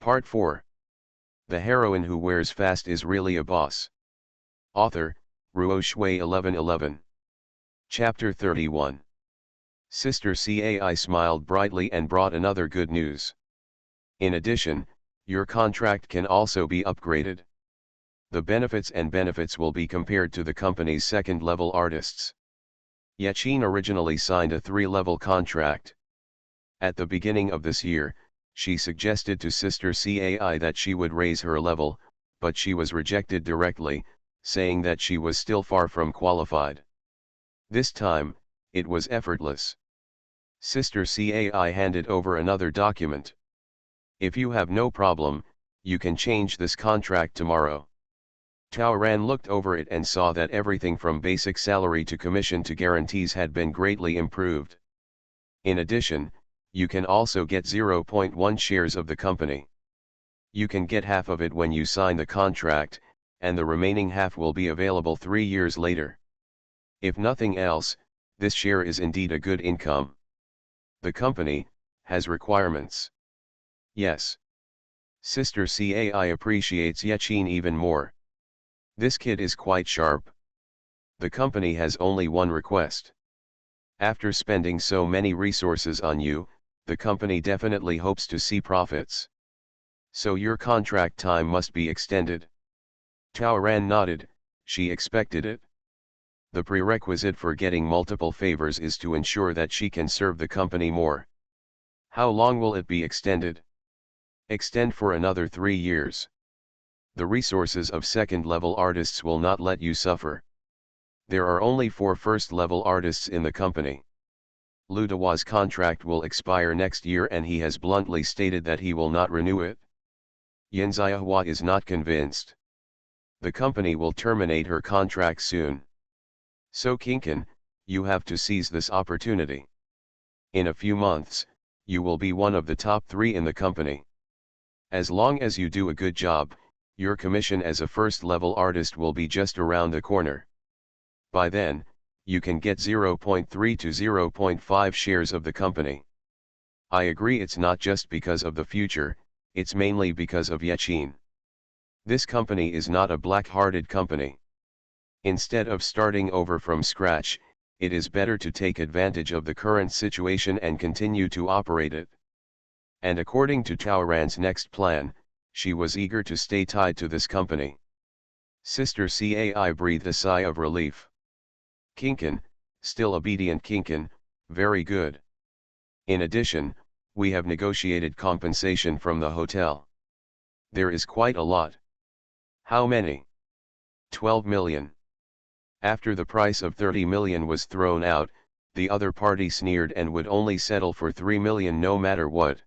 Part 4. The heroine who wears fast is really a boss. Author, Ruo Shui 1111. Chapter 31. Sister Cai smiled brightly and brought another good news. In addition, your contract can also be upgraded. The benefits will be compared to the company's second-level artists. Yachin originally signed a 3-level contract. At the beginning of this year, she suggested to Sister Cai that she would raise her level, but she was rejected directly, saying that she was still far from qualified. This time, it was effortless. Sister Cai handed over another document. If you have no problem, you can change this contract tomorrow. Tao Ran looked over it and saw that everything from basic salary to commission to guarantees had been greatly improved. In addition, you can also get 0.1 shares of the company. You can get half of it when you sign the contract, and the remaining half will be available 3 years later. If nothing else, this share is indeed a good income. The company has requirements. Yes. Sister Cai appreciates Yachin even more. This kid is quite sharp. The company has only one request. After spending so many resources on you, the company definitely hopes to see profits. So your contract time must be extended. Tao Ran nodded, she expected it. The prerequisite for getting multiple favors is to ensure that she can serve the company more. How long will it be extended? Extend for another 3 years. The resources of second-level artists will not let you suffer. There are only 4 first-level artists in the company. Lu Dawa's contract will expire next year and he has bluntly stated that he will not renew it. Yan Xiahua is not convinced. The company will terminate her contract soon. So Kinkan, you have to seize this opportunity. In a few months, you will be one of the top 3 in the company. As long as you do a good job, your commission as a first-level artist will be just around the corner. By then, you can get 0.3 to 0.5 shares of the company. I agree it's not just because of the future, it's mainly because of Yachin. This company is not a black-hearted company. Instead of starting over from scratch, it is better to take advantage of the current situation and continue to operate it. And according to Tao Ran's next plan, she was eager to stay tied to this company. Sister Cai breathed a sigh of relief. Kinkan, still obedient Kinkan, very good. In addition, we have negotiated compensation from the hotel. There is quite a lot. How many? 12 million. After the price of 30 million was thrown out, the other party sneered and would only settle for 3 million no matter what.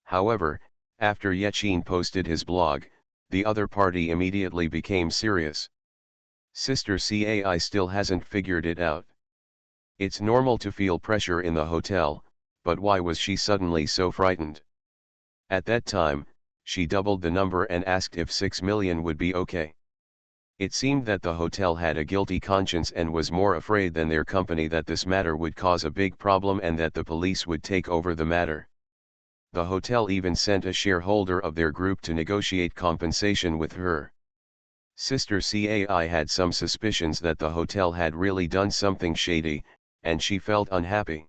However, after Yachin posted his blog, the other party immediately became serious. Sister Cai still hasn't figured it out. It's normal to feel pressure in the hotel, but why was she suddenly so frightened? At that time, she doubled the number and asked if 6 million would be okay. It seemed that the hotel had a guilty conscience and was more afraid than their company that this matter would cause a big problem and that the police would take over the matter. The hotel even sent a shareholder of their group to negotiate compensation with her. Sister Cai had some suspicions that the hotel had really done something shady, and she felt unhappy.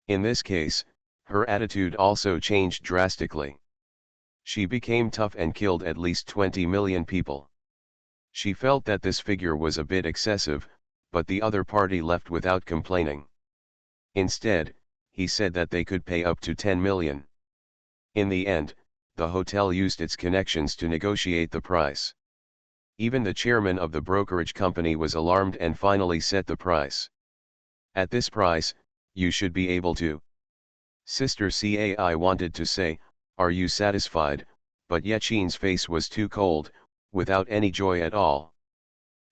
In this case, her attitude also changed drastically. She became tough and killed at least 20 million people. She felt that this figure was a bit excessive, but the other party left without complaining. Instead, he said that they could pay up to 10 million. In the end, the hotel used its connections to negotiate the price. Even the chairman of the brokerage company was alarmed and finally set the price. At this price, you should be able to. Sister Cai wanted to say, are you satisfied, but Yachin's face was too cold, without any joy at all.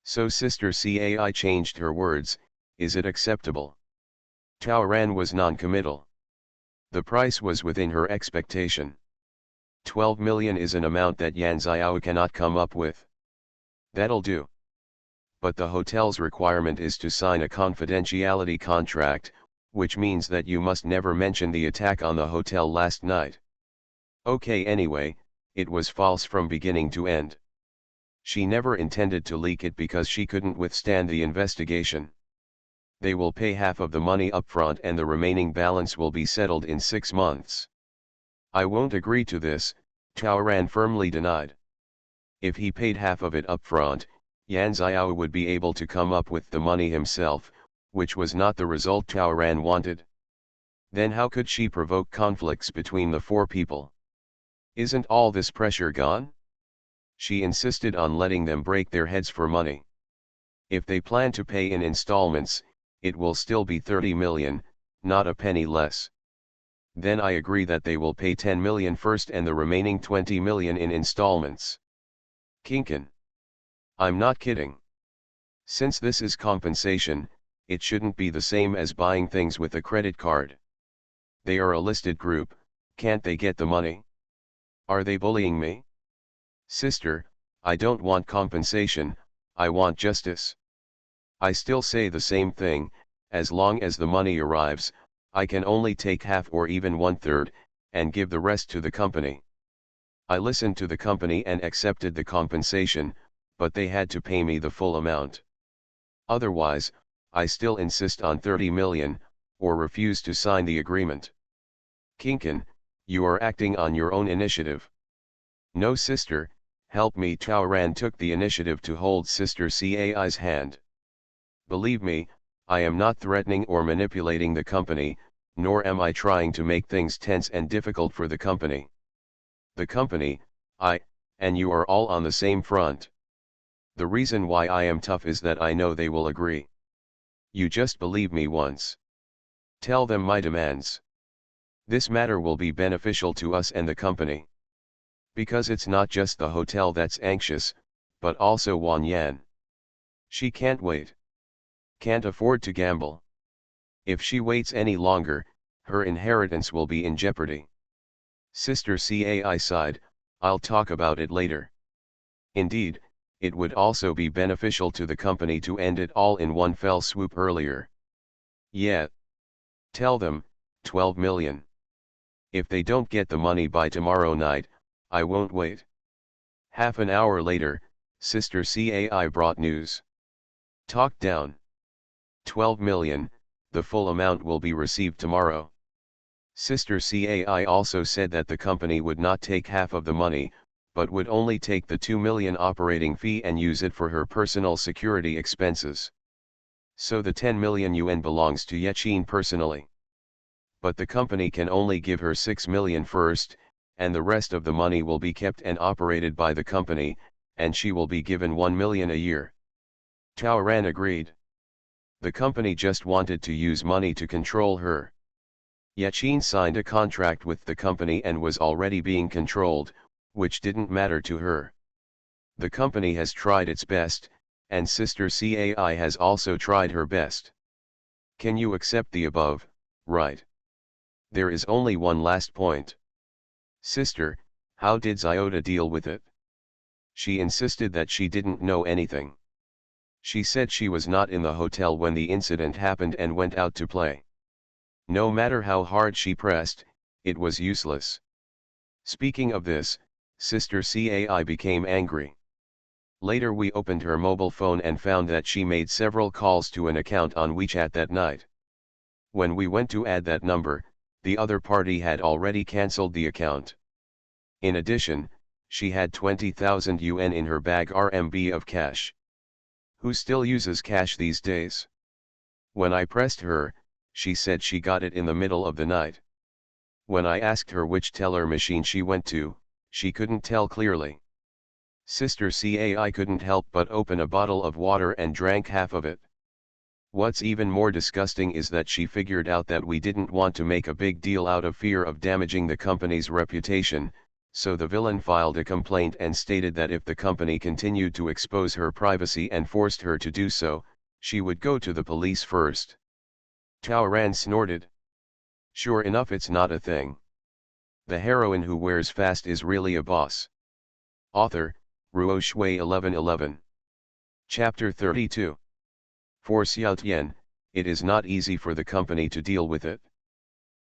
So Sister Cai changed her words, is it acceptable? Tao Ran was non-committal. The price was within her expectation. 12 million is an amount that Yan Xiao cannot come up with. That'll do. But the hotel's requirement is to sign a confidentiality contract, which means that you must never mention the attack on the hotel last night. Okay, anyway, it was false from beginning to end. She never intended to leak it because she couldn't withstand the investigation. They will pay half of the money upfront and the remaining balance will be settled in 6 months. I won't agree to this, Taoran firmly denied. If he paid half of it upfront, Yan Xiao would be able to come up with the money himself, which was not the result Taoran wanted. Then how could she provoke conflicts between the 4 people? Isn't all this pressure gone? She insisted on letting them break their heads for money. If they plan to pay in installments, it will still be 30 million, not a penny less. Then I agree that they will pay 10 million first and the remaining 20 million in installments. Kinkin. I'm not kidding. Since this is compensation, it shouldn't be the same as buying things with a credit card. They are a listed group, can't they get the money? Are they bullying me? Sister, I don't want compensation, I want justice. I still say the same thing, as long as the money arrives, I can only take half or even 1/3, and give the rest to the company. I listened to the company and accepted the compensation, but they had to pay me the full amount. Otherwise, I still insist on 30 million, or refuse to sign the agreement. Kinkin, you are acting on your own initiative. No sister, help me. Taoran took the initiative to hold Sister Cai's hand. Believe me, I am not threatening or manipulating the company, nor am I trying to make things tense and difficult for the company. The company, I, and you are all on the same front. The reason why I am tough is that I know they will agree. You just believe me once. Tell them my demands. This matter will be beneficial to us and the company. Because it's not just the hotel that's anxious, but also Wan Yan. She can't wait. Can't afford to gamble. If she waits any longer, her inheritance will be in jeopardy. Sister Cai sighed, I'll talk about it later. Indeed, it would also be beneficial to the company to end it all in one fell swoop earlier. Yeah. Tell them, 12 million. If they don't get the money by tomorrow night, I won't wait. Half an hour later, Sister Cai brought news. Talk down. 12 million, the full amount will be received tomorrow. Sister Cai also said that the company would not take half of the money, but would only take the 2 million operating fee and use it for her personal security expenses. So the 10 million yuan belongs to Yaqin personally. But the company can only give her 6 million first, and the rest of the money will be kept and operated by the company, and she will be given 1 million a year. Taoran agreed. The company just wanted to use money to control her. Yaqin signed a contract with the company and was already being controlled, which didn't matter to her. The company has tried its best, and Sister Cai has also tried her best. Can you accept the above, right? There is only one last point. Sister, how did Xiota deal with it? She insisted that she didn't know anything. She said she was not in the hotel when the incident happened and went out to play. No matter how hard she pressed, it was useless. Speaking of this, Sister Cai became angry. Later we opened her mobile phone and found that she made several calls to an account on WeChat that night. When we went to add that number, the other party had already cancelled the account. In addition, she had 20,000 yuan in her bag RMB of cash. Who still uses cash these days? When I pressed her, she said she got it in the middle of the night. When I asked her which teller machine she went to, she couldn't tell clearly. Sister Cai couldn't help but open a bottle of water and drank half of it. What's even more disgusting is that she figured out that we didn't want to make a big deal out of fear of damaging the company's reputation, so the villain filed a complaint and stated that if the company continued to expose her privacy and forced her to do so, she would go to the police first. Taoran snorted. Sure enough, it's not a thing. The heroine who wears fast is really a boss. Author, Ruo Shui 1111. Chapter 32. For Xiaotian, it is not easy for the company to deal with it.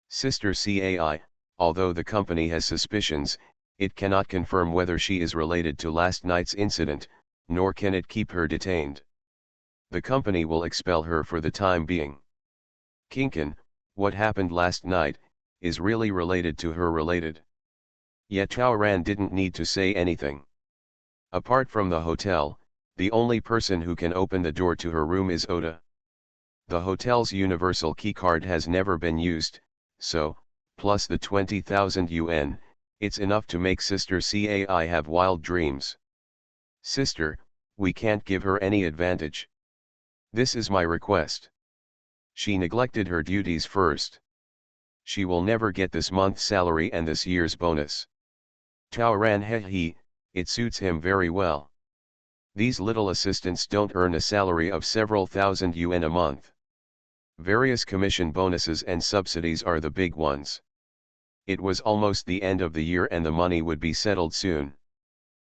Sister Cai, Although the company has suspicions, it cannot confirm whether she is related to last night's incident, nor can it keep her detained. The company will expel her for the time being. Kinkan, what happened last night, is really related to her related. Yet Taoran didn't need to say anything. Apart from the hotel, the only person who can open the door to her room is Oda. The hotel's universal keycard has never been used, so, plus the 20,000 yuan, it's enough to make Sister Cai have wild dreams. Sister, we can't give her any advantage. This is my request. She neglected her duties first. She will never get this month's salary and this year's bonus. Taoran he, it suits him very well. These little assistants don't earn a salary of several thousand yuan a month. Various commission bonuses and subsidies are the big ones. It was almost the end of the year and the money would be settled soon.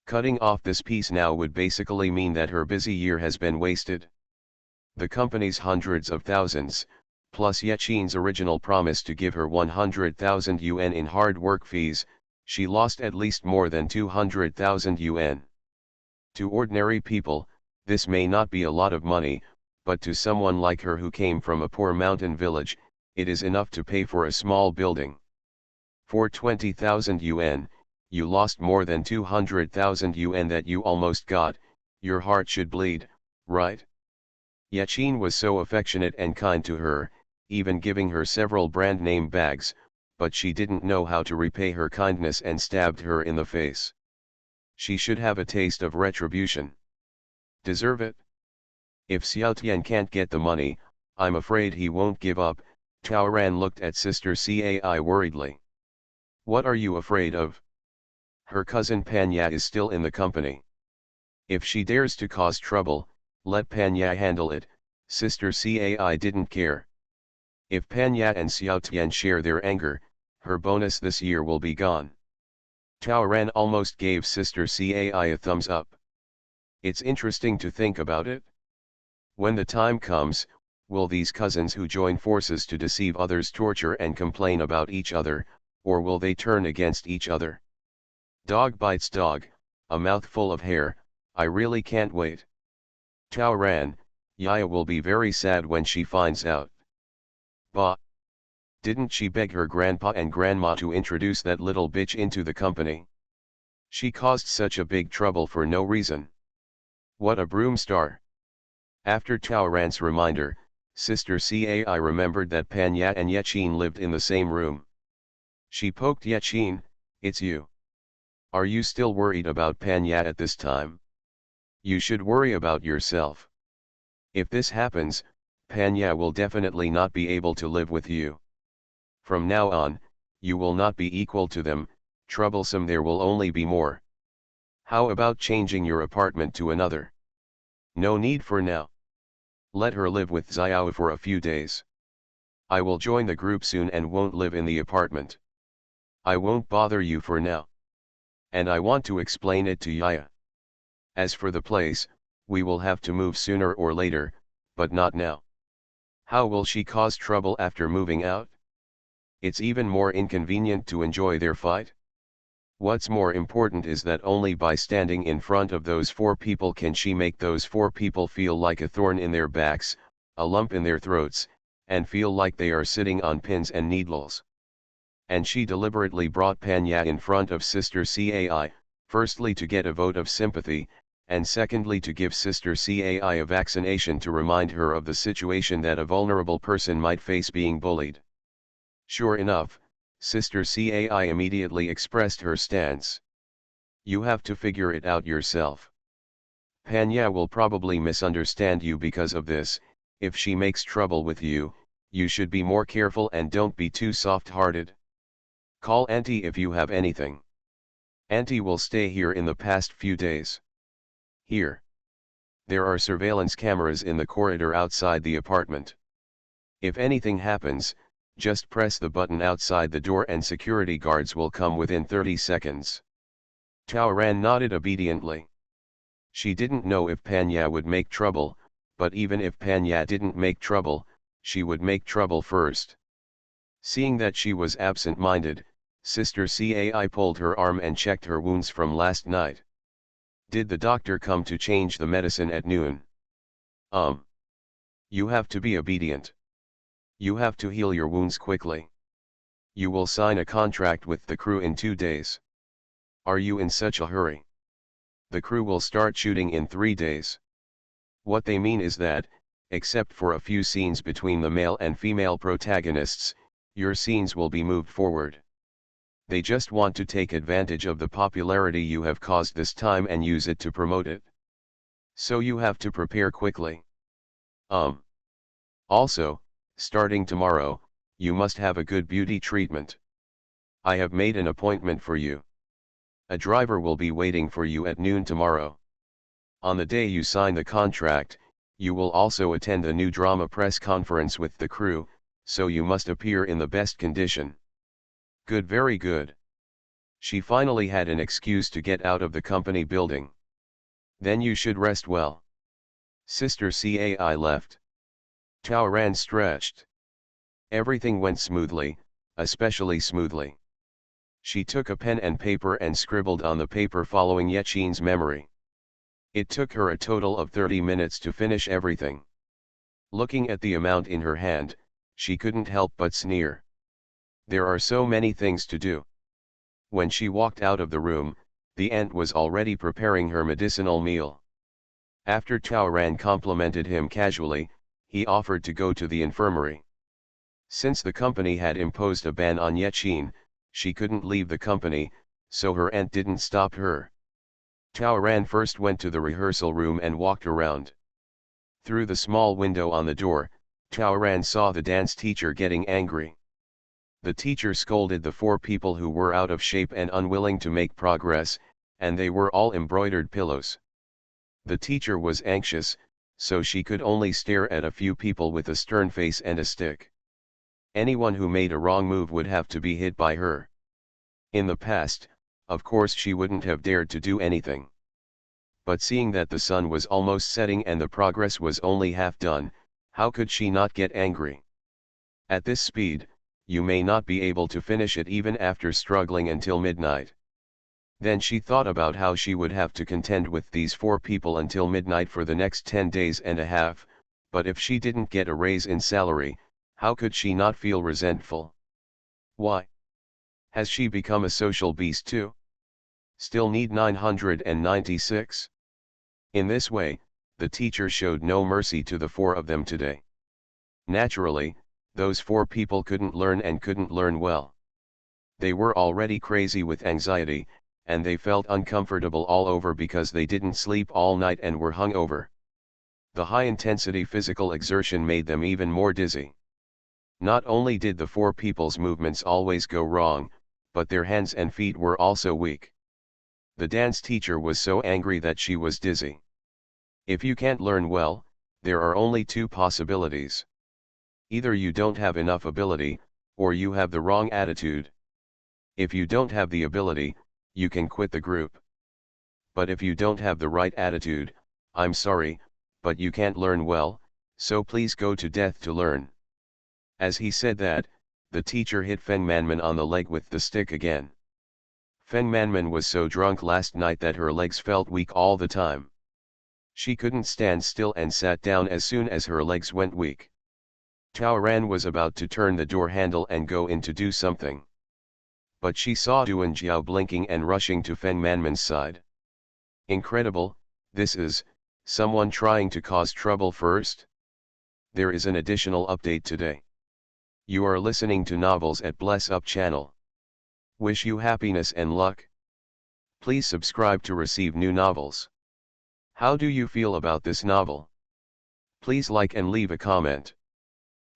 Cutting off this piece now would basically mean that her busy year has been wasted. The company's hundreds of thousands, plus Yechin's original promise to give her 100,000 yuan in hard work fees, she lost at least more than 200,000 yuan. To ordinary people, this may not be a lot of money, but to someone like her who came from a poor mountain village, it is enough to pay for a small building. For 20,000 yuan, you lost more than 200,000 yuan that you almost got, your heart should bleed, right? Yechin was so affectionate and kind to her, even giving her several brand name bags, but she didn't know how to repay her kindness and stabbed her in the face. She should have a taste of retribution. Deserve it? If Xiaotian can't get the money, I'm afraid he won't give up. Taoran looked at Sister Cai worriedly. What are you afraid of? Her cousin Panya is still in the company. If she dares to cause trouble, let Panya handle it. Sister Cai didn't care. If Panya and Xiaotian share their anger, her bonus this year will be gone. Taoran almost gave Sister Cai a thumbs up. It's interesting to think about it. When the time comes, will these cousins who join forces to deceive others torture and complain about each other, or will they turn against each other? Dog bites dog, a mouthful of hair, I really can't wait. Taoran, Yaya will be very sad when she finds out. Bah! Didn't she beg her grandpa and grandma to introduce that little bitch into the company? She caused such a big trouble for no reason. What a broom star! After Taoran's reminder, Sister Cai remembered that Panya and Yechin lived in the same room. She poked Yechin, it's you. Are you still worried about Panya at this time? You should worry about yourself. If this happens, Panya will definitely not be able to live with you. From now on, you will not be equal to them, troublesome there will only be more. How about changing your apartment to another? No need for now. Let her live with Xiao for a few days. I will join the group soon and won't live in the apartment. I won't bother you for now. And I want to explain it to Yaya. As for the place, we will have to move sooner or later, but not now. How will she cause trouble after moving out? It's even more inconvenient to enjoy their fight. What's more important is that only by standing in front of those four people can she make those four people feel like a thorn in their backs, a lump in their throats, and feel like they are sitting on pins and needles. And she deliberately brought Panya in front of Sister Cai, firstly to get a vote of sympathy, and secondly to give Sister Cai a vaccination to remind her of the situation that a vulnerable person might face being bullied. Sure enough, Sister Cai immediately expressed her stance. You have to figure it out yourself. Panya will probably misunderstand you because of this. If she makes trouble with you, you should be more careful and don't be too soft-hearted. Call Auntie if you have anything. Auntie will stay here in the past few days. Here. There are surveillance cameras in the corridor outside the apartment. If anything happens, just press the button outside the door and security guards will come within 30 seconds. Taoran nodded obediently. She didn't know if Panya would make trouble, but even if Panya didn't make trouble, she would make trouble first. Seeing that she was absent-minded, Sister Cai pulled her arm and checked her wounds from last night. Did the doctor come to change the medicine at noon? You have to be obedient. You have to heal your wounds quickly. You will sign a contract with the crew in 2 days. Are you in such a hurry? The crew will start shooting in 3 days. What they mean is that, except for a few scenes between the male and female protagonists, your scenes will be moved forward. They just want to take advantage of the popularity you have caused this time and use it to promote it. So you have to prepare quickly. Also, starting tomorrow, you must have a good beauty treatment. I have made an appointment for you. A driver will be waiting for you at noon tomorrow. On the day you sign the contract, you will also attend a new drama press conference with the crew, so you must appear in the best condition. Good, very good. She finally had an excuse to get out of the company building. Then you should rest well. Sister Cai left. Tao Ran stretched. Everything went smoothly, especially smoothly. She took a pen and paper and scribbled on the paper following Yechin's memory. It took her a total of 30 minutes to finish everything. Looking at the amount in her hand, she couldn't help but sneer. There are so many things to do. When she walked out of the room, the aunt was already preparing her medicinal meal. After Tao Ran complimented him casually, he offered to go to the infirmary. Since the company had imposed a ban on Yechin, she couldn't leave the company, so her aunt didn't stop her. Tao Ran first went to the rehearsal room and walked around. Through the small window on the door, Tao Ran saw the dance teacher getting angry. The teacher scolded the 4 people who were out of shape and unwilling to make progress, and they were all embroidered pillows. The teacher was anxious, so she could only stare at a few people with a stern face and a stick. Anyone who made a wrong move would have to be hit by her. In the past, of course she wouldn't have dared to do anything. But seeing that the sun was almost setting and the progress was only half done, how could she not get angry? At this speed, you may not be able to finish it even after struggling until midnight. Then she thought about how she would have to contend with these 4 people until midnight for the next 10 days and a half, but if she didn't get a raise in salary, how could she not feel resentful? Why? Has she become a social beast too? Still need 996? In this way, the teacher showed no mercy to the 4 of them today. Naturally, those 4 people couldn't learn and couldn't learn well. They were already crazy with anxiety, and they felt uncomfortable all over because they didn't sleep all night and were hungover. The high-intensity physical exertion made them even more dizzy. Not only did the 4 people's movements always go wrong, but their hands and feet were also weak. The dance teacher was so angry that she was dizzy. If you can't learn well, there are only 2 possibilities. Either you don't have enough ability, or you have the wrong attitude. If you don't have the ability, you can quit the group. But if you don't have the right attitude, I'm sorry, but you can't learn well, so please go to death to learn. As he said that, the teacher hit Feng Manman on the leg with the stick again. Feng Manman was so drunk last night that her legs felt weak all the time. She couldn't stand still and sat down as soon as her legs went weak. Tao Ran was about to turn the door handle and go in to do something. But she saw Duan Jiao blinking and rushing to Feng Manman's side. Incredible, this is someone trying to cause trouble first? There is an additional update today. You are listening to Novels at Bless Up channel. Wish you happiness and luck. Please subscribe to receive new novels. How do you feel about this novel? Please like and leave a comment.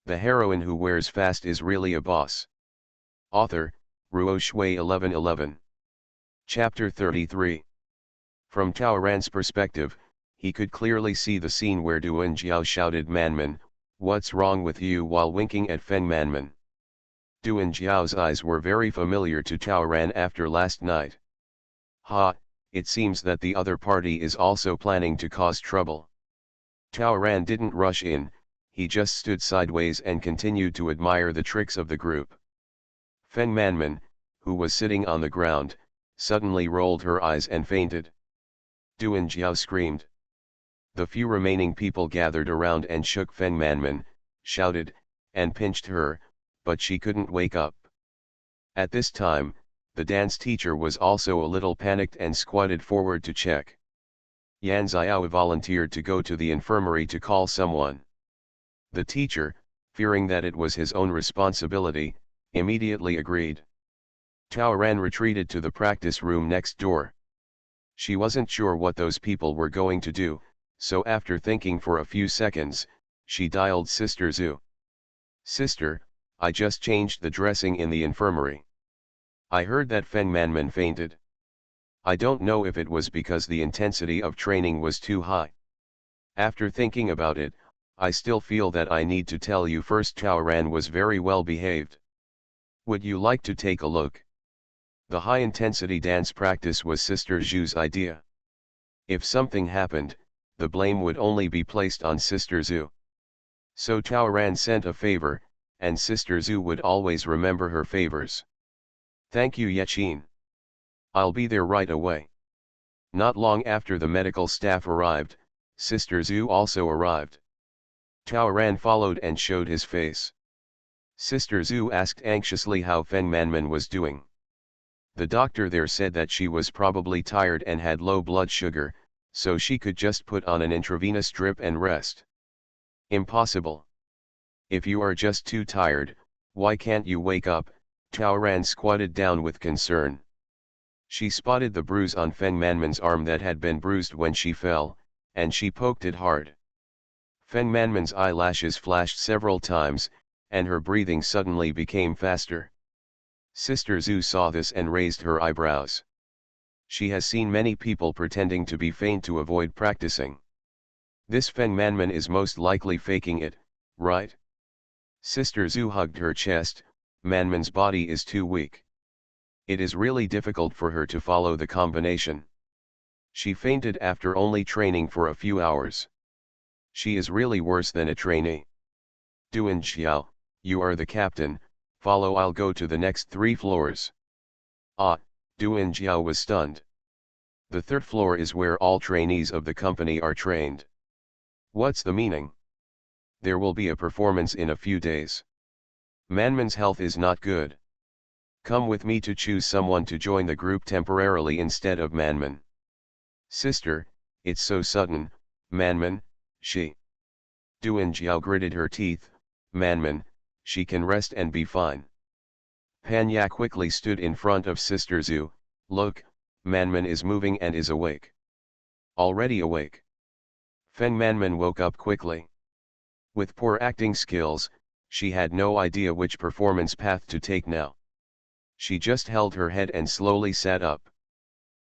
The heroine who wears fast is really a boss. Author, Ruo Shui 1111. Chapter 33. From Tao Ran's perspective, he could clearly see the scene where Duan Jiao shouted "Manman, what's wrong with you?" while winking at Feng Manman. Duan Jiao's eyes were very familiar to Tao Ran after last night. Ha, it seems that the other party is also planning to cause trouble. Tao Ran didn't rush in, he just stood sideways and continued to admire the tricks of the group. Feng Manman, who was sitting on the ground, suddenly rolled her eyes and fainted. Duan Jiao screamed. The few remaining people gathered around and shook Feng Manman, shouted, and pinched her, but she couldn't wake up. At this time, the dance teacher was also a little panicked and squatted forward to check. Yan Xiao volunteered to go to the infirmary to call someone. The teacher, fearing that it was his own responsibility, immediately agreed. Tao Ran retreated to the practice room next door. She wasn't sure what those people were going to do, so after thinking for a few seconds, she dialed Sister Zhu. "Sister, I just changed the dressing in the infirmary. I heard that Feng Manman fainted. I don't know if it was because the intensity of training was too high. After thinking about it, I still feel that I need to tell you first. Tao Ran was very well behaved. Would you like to take a look?" The high-intensity dance practice was Sister Zhu's idea. If something happened, the blame would only be placed on Sister Zhu. So Tao Ran sent a favor, and Sister Zhu would always remember her favors. "Thank you, Yechin. I'll be there right away." Not long after the medical staff arrived, Sister Zhu also arrived. Tao Ran followed and showed his face. Sister Zhu asked anxiously how Feng Manman was doing. The doctor there said that she was probably tired and had low blood sugar, so she could just put on an intravenous drip and rest. "Impossible. If you are just too tired, why can't you wake up?" Tao Ran squatted down with concern. She spotted the bruise on Feng Manman's arm that had been bruised when she fell, and she poked it hard. Feng Manman's eyelashes flashed several times, and her breathing suddenly became faster. Sister Zhu saw this and raised her eyebrows. She has seen many people pretending to be faint to avoid practicing. This Feng Manman is most likely faking it, right? Sister Zhu hugged her chest. Manman's body is too weak. It is really difficult for her to follow the combination. She fainted after only training for a few hours. She is really worse than a trainee. "Duan Xiao, you are the captain, follow, I'll go to the next 3 floors. "Ah," Duan Xiao was stunned. "The 3rd floor is where all trainees of the company are trained. What's the meaning? There will be a performance in a few days. Manman's health is not good. Come with me to choose someone to join the group temporarily instead of Manman." "Sister, it's so sudden. Manman, she..." Duan Jiao gritted her teeth. "Manman, she can rest and be fine." Panya quickly stood in front of Sister Zhu. "Look, Manman is moving and is awake." "Already awake?" Feng Manman woke up quickly. With poor acting skills, she had no idea which performance path to take now. She just held her head and slowly sat up.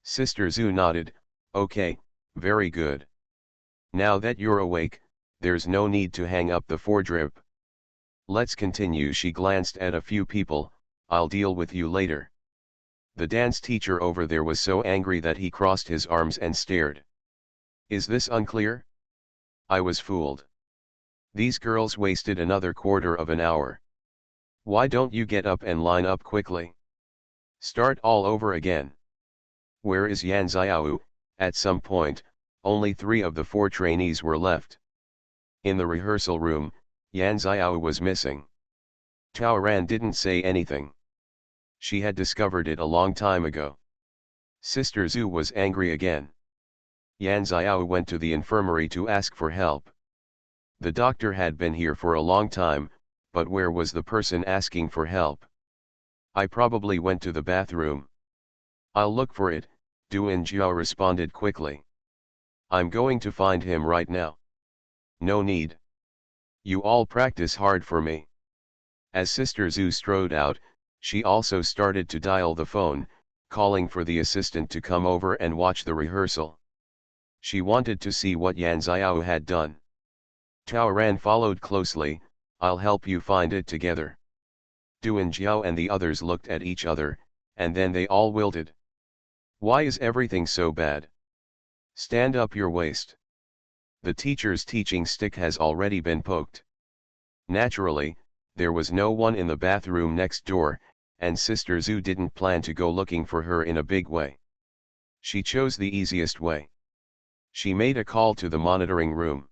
Sister Zhu nodded. "Okay, very good. Now that you're awake, there's no need to hang up the foredrip. Let's continue." She glanced at a few people. "I'll deal with you later." The dance teacher over there was so angry that he crossed his arms and stared. "Is this unclear? I was fooled. These girls wasted another quarter of an hour. Why don't you get up and line up quickly? Start all over again." "Where is Yan Xiao?" At some point, only 3 of the 4 trainees were left. In the rehearsal room, Yan Xiao was missing. Tao Ran didn't say anything. She had discovered it a long time ago. Sister Zhu was angry again. Yan Xiao went to the infirmary to ask for help. The doctor had been here for a long time, but where was the person asking for help? "I probably went to the bathroom." "I'll look for it," Duan Jiao responded quickly. "I'm going to find him right now." "No need. You all practice hard for me." As Sister Zhu strode out, she also started to dial the phone, calling for the assistant to come over and watch the rehearsal. She wanted to see what Yan Xiao had done. Tao Ran followed closely. "I'll help you find it together." Duan Jiao and the others looked at each other, and then they all wilted. "Why is everything so bad? Stand up your waist." The teacher's teaching stick has already been poked. Naturally, there was no one in the bathroom next door, and Sister Zhu didn't plan to go looking for her in a big way. She chose the easiest way. She made a call to the monitoring room.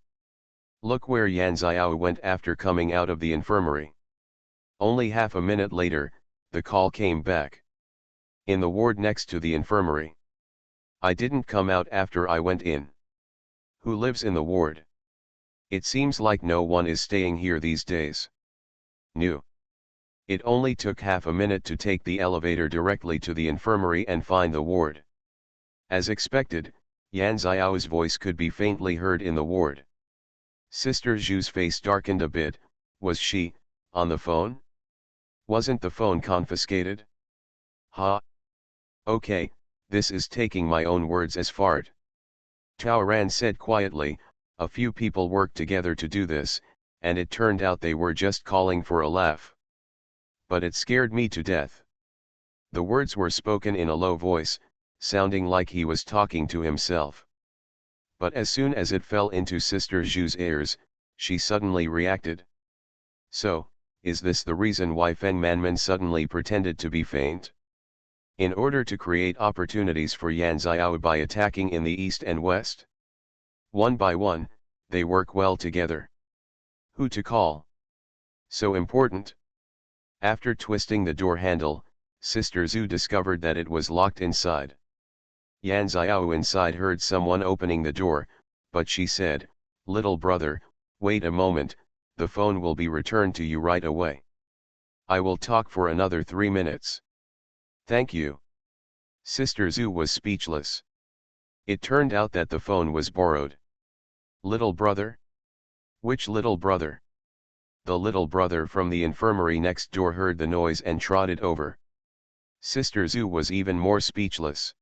Look where Yan Xiao went after coming out of the infirmary. Only half a minute later, the call came back. In the ward next to the infirmary. I didn't come out after I went in. Who lives in the ward? It seems like no one is staying here these days. New. It only took half a minute to take the elevator directly to the infirmary and find the ward. As expected, Yan Xiao's voice could be faintly heard in the ward. Sister Zhu's face darkened a bit. Was she on the phone? Wasn't the phone confiscated? Ha! Okay, this is taking my own words as fart. Tao Ran said quietly, a few people worked together to do this, and it turned out they were just calling for a laugh. But it scared me to death. The words were spoken in a low voice, sounding like he was talking to himself. But as soon as it fell into Sister Zhu's ears, she suddenly reacted. So, is this the reason why Feng Manman suddenly pretended to be faint? In order to create opportunities for Yan Xiao by attacking in the east and west? One by one, they work well together. Who to call? So important? After twisting the door handle, Sister Zhu discovered that it was locked inside. Yan Xiao inside heard someone opening the door, but she said, "Little brother, wait a moment, the phone will be returned to you right away. I will talk for another 3 minutes. Thank you." Sister Zhu was speechless. It turned out that the phone was borrowed. Little brother? Which little brother? The little brother from the infirmary next door heard the noise and trotted over. Sister Zhu was even more speechless.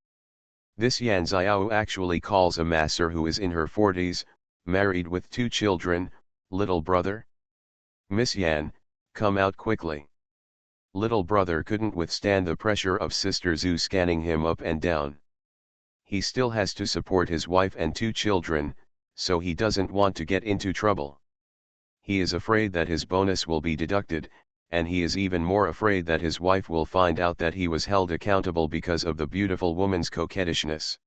This Yan Xiao actually calls a master who is in her 40s, married with 2 children, little brother? Miss Yan, come out quickly. Little brother couldn't withstand the pressure of Sister Zhu scanning him up and down. He still has to support his wife and 2 children, so he doesn't want to get into trouble. He is afraid that his bonus will be deducted, and he is even more afraid that his wife will find out that he was held accountable because of the beautiful woman's coquettishness.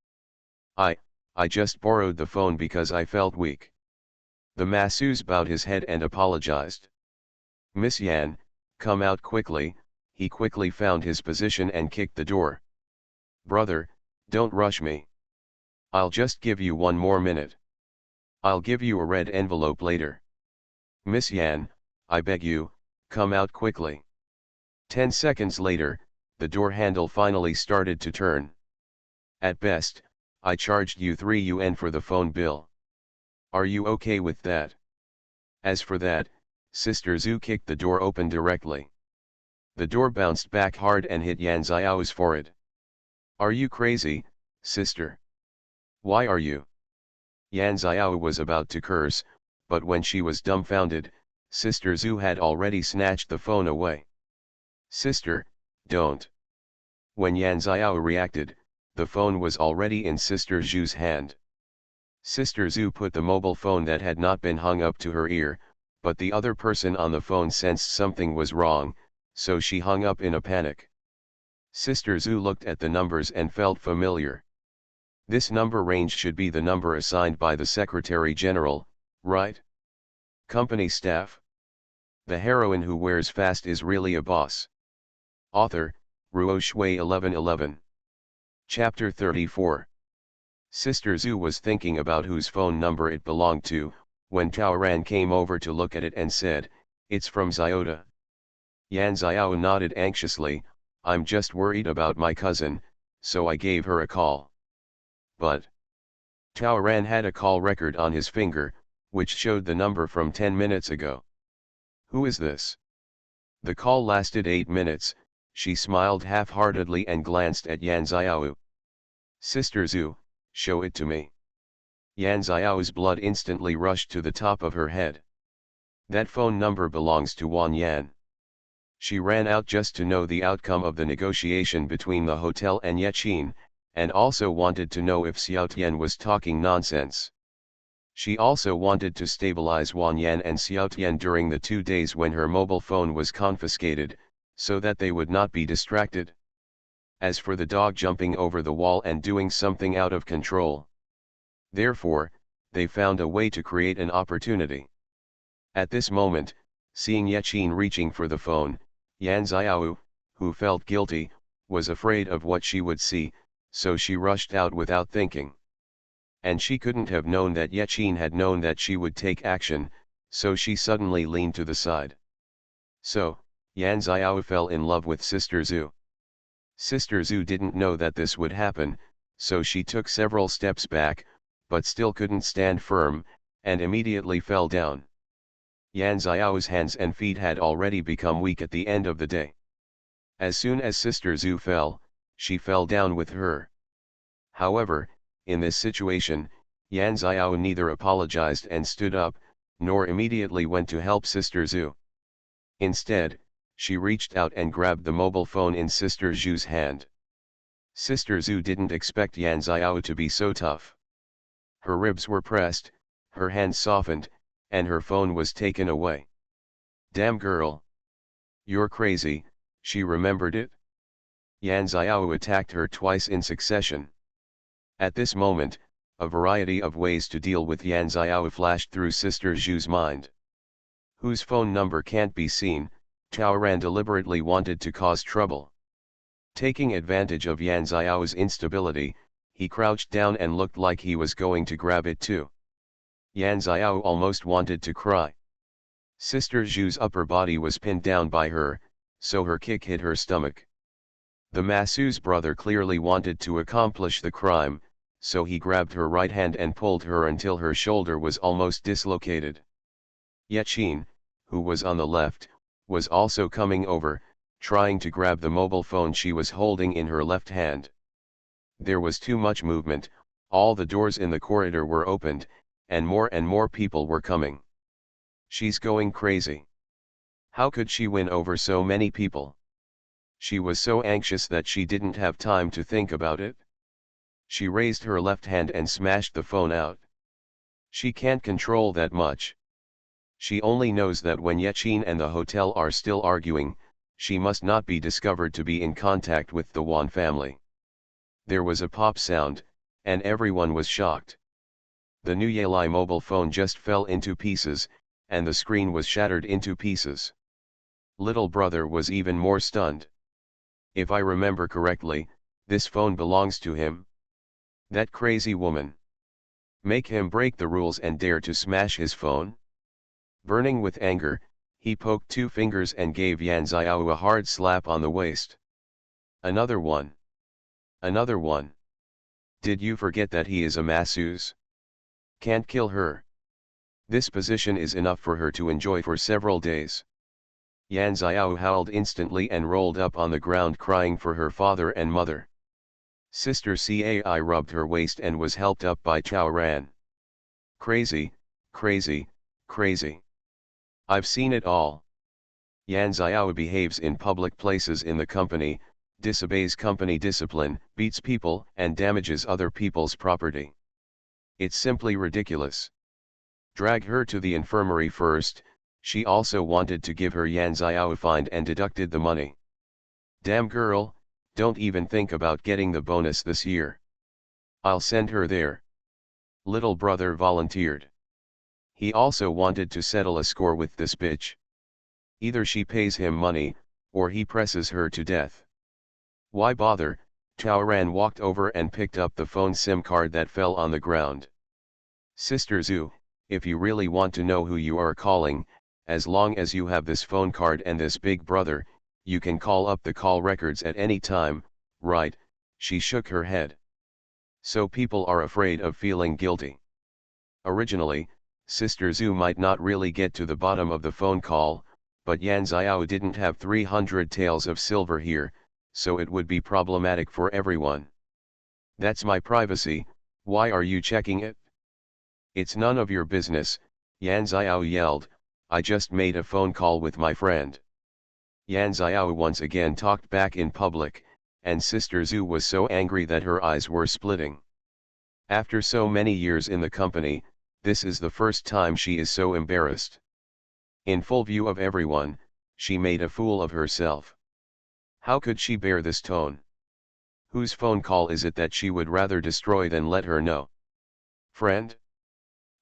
I just borrowed the phone because I felt weak. The masseuse bowed his head and apologized. Miss Yan, come out quickly. He quickly found his position and kicked the door. Brother, don't rush me. I'll just give you 1 more minute. I'll give you a red envelope later. Miss Yan, I beg you, come out quickly. 10 seconds later, the door handle finally started to turn. At best, I charged you 3 yuan for the phone bill. Are you okay with that? As for that, Sister Zhu kicked the door open directly. The door bounced back hard and hit Yan Xiao's forehead. Are you crazy, sister? Why are you? Yan Xiao was about to curse, but when she was dumbfounded, Sister Zhu had already snatched the phone away. Sister, don't. When Yan Xiao reacted, the phone was already in Sister Zhu's hand. Sister Zhu put the mobile phone that had not been hung up to her ear, but the other person on the phone sensed something was wrong, so she hung up in a panic. Sister Zhu looked at the numbers and felt familiar. This number range should be the number assigned by the Secretary General, right? Company staff. The heroine who wears fast is really a boss. Author, Ruo Shui 1111. Chapter 34. Sister Zhu was thinking about whose phone number it belonged to, when Tao Ran came over to look at it and said, "It's from Xiota." Yan Xiao nodded anxiously, "I'm just worried about my cousin, so I gave her a call." But Tao Ran had a call record on his finger, which showed the number from 10 minutes ago. Who is this? The call lasted 8 minutes, she smiled half-heartedly and glanced at Yan Xiao. Sister Zhu, show it to me. Yan Xiao's blood instantly rushed to the top of her head. That phone number belongs to Wan Yan. She ran out just to know the outcome of the negotiation between the hotel and Yechin, and also wanted to know if Xiao Tian was talking nonsense. She also wanted to stabilize Wan Yan and Xiao Tian during the 2 days when her mobile phone was confiscated, so that they would not be distracted. As for the dog jumping over the wall and doing something out of control. Therefore, they found a way to create an opportunity. At this moment, seeing Yechin reaching for the phone, Yan Xiao, who felt guilty, was afraid of what she would see, so she rushed out without thinking. And she couldn't have known that Yechin had known that she would take action, so she suddenly leaned to the side. So, Yan Xiao fell in love with Sister Zhu. Sister Zhu didn't know that this would happen, so she took several steps back, but still couldn't stand firm, and immediately fell down. Yan Xiao's hands and feet had already become weak at the end of the day. As soon as Sister Zhu fell, she fell down with her. However, in this situation, Yan Xiao neither apologized and stood up, nor immediately went to help Sister Zhu. Instead, she reached out and grabbed the mobile phone in Sister Zhu's hand. Sister Zhu didn't expect Yan Xiao to be so tough. Her ribs were pressed, her hands softened, and her phone was taken away. Damn girl! You're crazy, she remembered it. Yan Xiao attacked her twice in succession. At this moment, a variety of ways to deal with Yan Xiao flashed through Sister Zhu's mind. Whose phone number can't be seen, Chaoran deliberately wanted to cause trouble. Taking advantage of Yan Xiao's instability, he crouched down and looked like he was going to grab it too. Yan Xiao almost wanted to cry. Sister Zhu's upper body was pinned down by her, so her kick hit her stomach. The masseuse's brother clearly wanted to accomplish the crime, so he grabbed her right hand and pulled her until her shoulder was almost dislocated. Yechin, who was on the left, was also coming over, trying to grab the mobile phone she was holding in her left hand. There was too much movement, all the doors in the corridor were opened, and more people were coming. She's going crazy. How could she win over so many people? She was so anxious that she didn't have time to think about it. She raised her left hand and smashed the phone out. She can't control that much. She only knows that when Yechin and the hotel are still arguing, she must not be discovered to be in contact with the Wan family. There was a pop sound, and everyone was shocked. The new Yali mobile phone just fell into pieces, and the screen was shattered into pieces. Little brother was even more stunned. If I remember correctly, this phone belongs to him. That crazy woman. Make him break the rules and dare to smash his phone? Burning with anger, he poked two fingers and gave Yan Xiao a hard slap on the waist. Another one. Another one. Did you forget that he is a masseuse? Can't kill her. This position is enough for her to enjoy for several days. Yan Xiao howled instantly and rolled up on the ground crying for her father and mother. Sister Cai rubbed her waist and was helped up by Chaoran. Crazy, crazy, crazy. I've seen it all. Yan Xiao behaves in public places in the company, disobeys company discipline, beats people and damages other people's property. It's simply ridiculous. Drag her to the infirmary first. She also wanted to give her Yan Xiao a fine and deducted the money. Damn girl, don't even think about getting the bonus this year. I'll send her there. Little brother volunteered. He also wanted to settle a score with this bitch. Either she pays him money, or he presses her to death. Why bother? Chaoran walked over and picked up the phone SIM card that fell on the ground. Sister Zhu, if you really want to know who you are calling, as long as you have this phone card and this big brother, you can call up the call records at any time, right? She shook her head. So people are afraid of feeling guilty. Originally, Sister Zhu might not really get to the bottom of the phone call, but Yan Xiao didn't have 300 taels of silver here, so it would be problematic for everyone. That's my privacy, why are you checking it? It's none of your business, Yan Xiao yelled, I just made a phone call with my friend. Yan Xiao once again talked back in public, and Sister Zhu was so angry that her eyes were splitting. After so many years in the company, this is the first time she is so embarrassed. In full view of everyone, she made a fool of herself. How could she bear this tone? Whose phone call is it that she would rather destroy than let her know? Friend?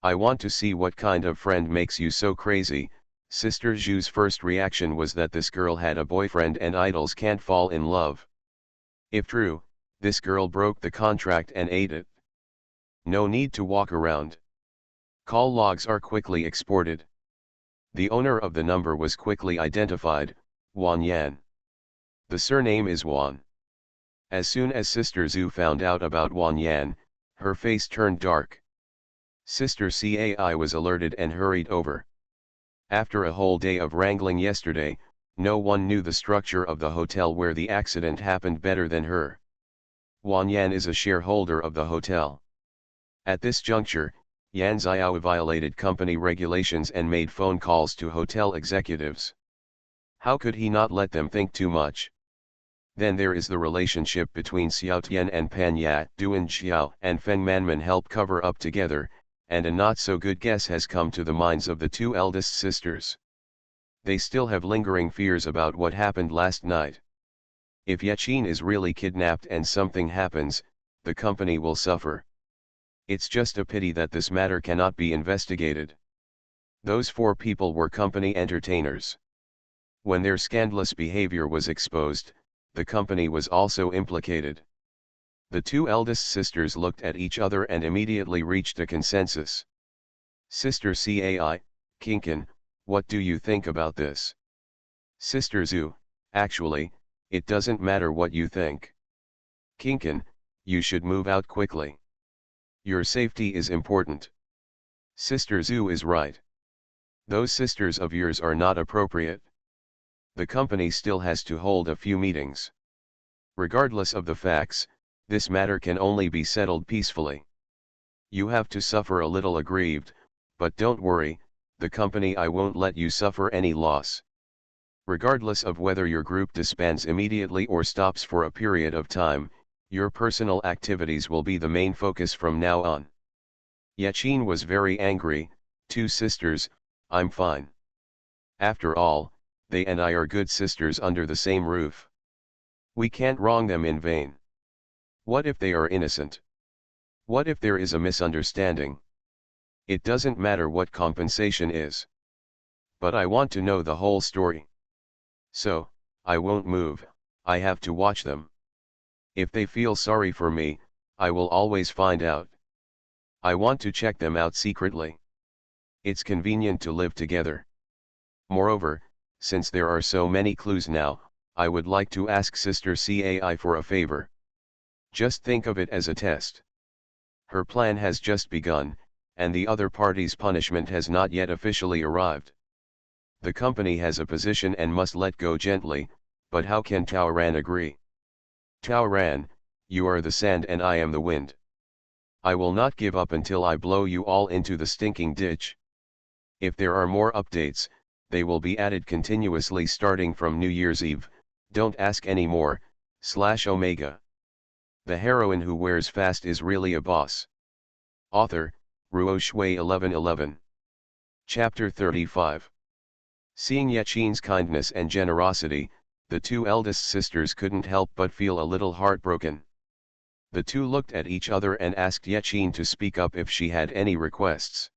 I want to see what kind of friend makes you so crazy. Sister Zhu's first reaction was that this girl had a boyfriend and idols can't fall in love. If true, this girl broke the contract and ate it. No need to walk around. Call logs are quickly exported. The owner of the number was quickly identified, Wan Yan. The surname is Wan. As soon as Sister Zhu found out about Wan Yan, her face turned dark. Sister Cai was alerted and hurried over. After a whole day of wrangling yesterday, no one knew the structure of the hotel where the accident happened better than her. Wan Yan is a shareholder of the hotel. At this juncture, Yan Xiao violated company regulations and made phone calls to hotel executives. How could he not let them think too much? Then there is the relationship between Xiao Tian and Pan Ya. Duan Xiao and Feng Manman help cover up together, and a not-so-good guess has come to the minds of the two eldest sisters. They still have lingering fears about what happened last night. If Yaqin is really kidnapped and something happens, the company will suffer. It's just a pity that this matter cannot be investigated. Those four people were company entertainers. When their scandalous behavior was exposed, the company was also implicated. The two eldest sisters looked at each other and immediately reached a consensus. Sister Cai, Kinkin, what do you think about this? Sister Zhu, actually, it doesn't matter what you think. Kinkin, you should move out quickly. Your safety is important. Sister Zhu is right. Those sisters of yours are not appropriate. The company still has to hold a few meetings. Regardless of the facts, this matter can only be settled peacefully. You have to suffer a little aggrieved, but don't worry, the company I won't let you suffer any loss. Regardless of whether your group disbands immediately or stops for a period of time, your personal activities will be the main focus from now on. Yaqin was very angry. Two sisters, I'm fine. After all, they and I are good sisters under the same roof. We can't wrong them in vain. What if they are innocent? What if there is a misunderstanding? It doesn't matter what compensation is. But I want to know the whole story. So, I won't move, I have to watch them. If they feel sorry for me, I will always find out. I want to check them out secretly. It's convenient to live together. Moreover, since there are so many clues now, I would like to ask Sister Cai for a favor. Just think of it as a test. Her plan has just begun, and the other party's punishment has not yet officially arrived. The company has a position and must let go gently, but how can Tao Ran agree? Tao Ran, you are the sand and I am the wind. I will not give up until I blow you all into the stinking ditch. If there are more updates, they will be added continuously starting from New Year's Eve. Don't ask any more, /Omega. The heroine who wears fast is really a boss. Author, Ruo Shui 1111. Chapter 35. Seeing Yaqin's kindness and generosity, the two eldest sisters couldn't help but feel a little heartbroken. The two looked at each other and asked Yaqin to speak up if she had any requests.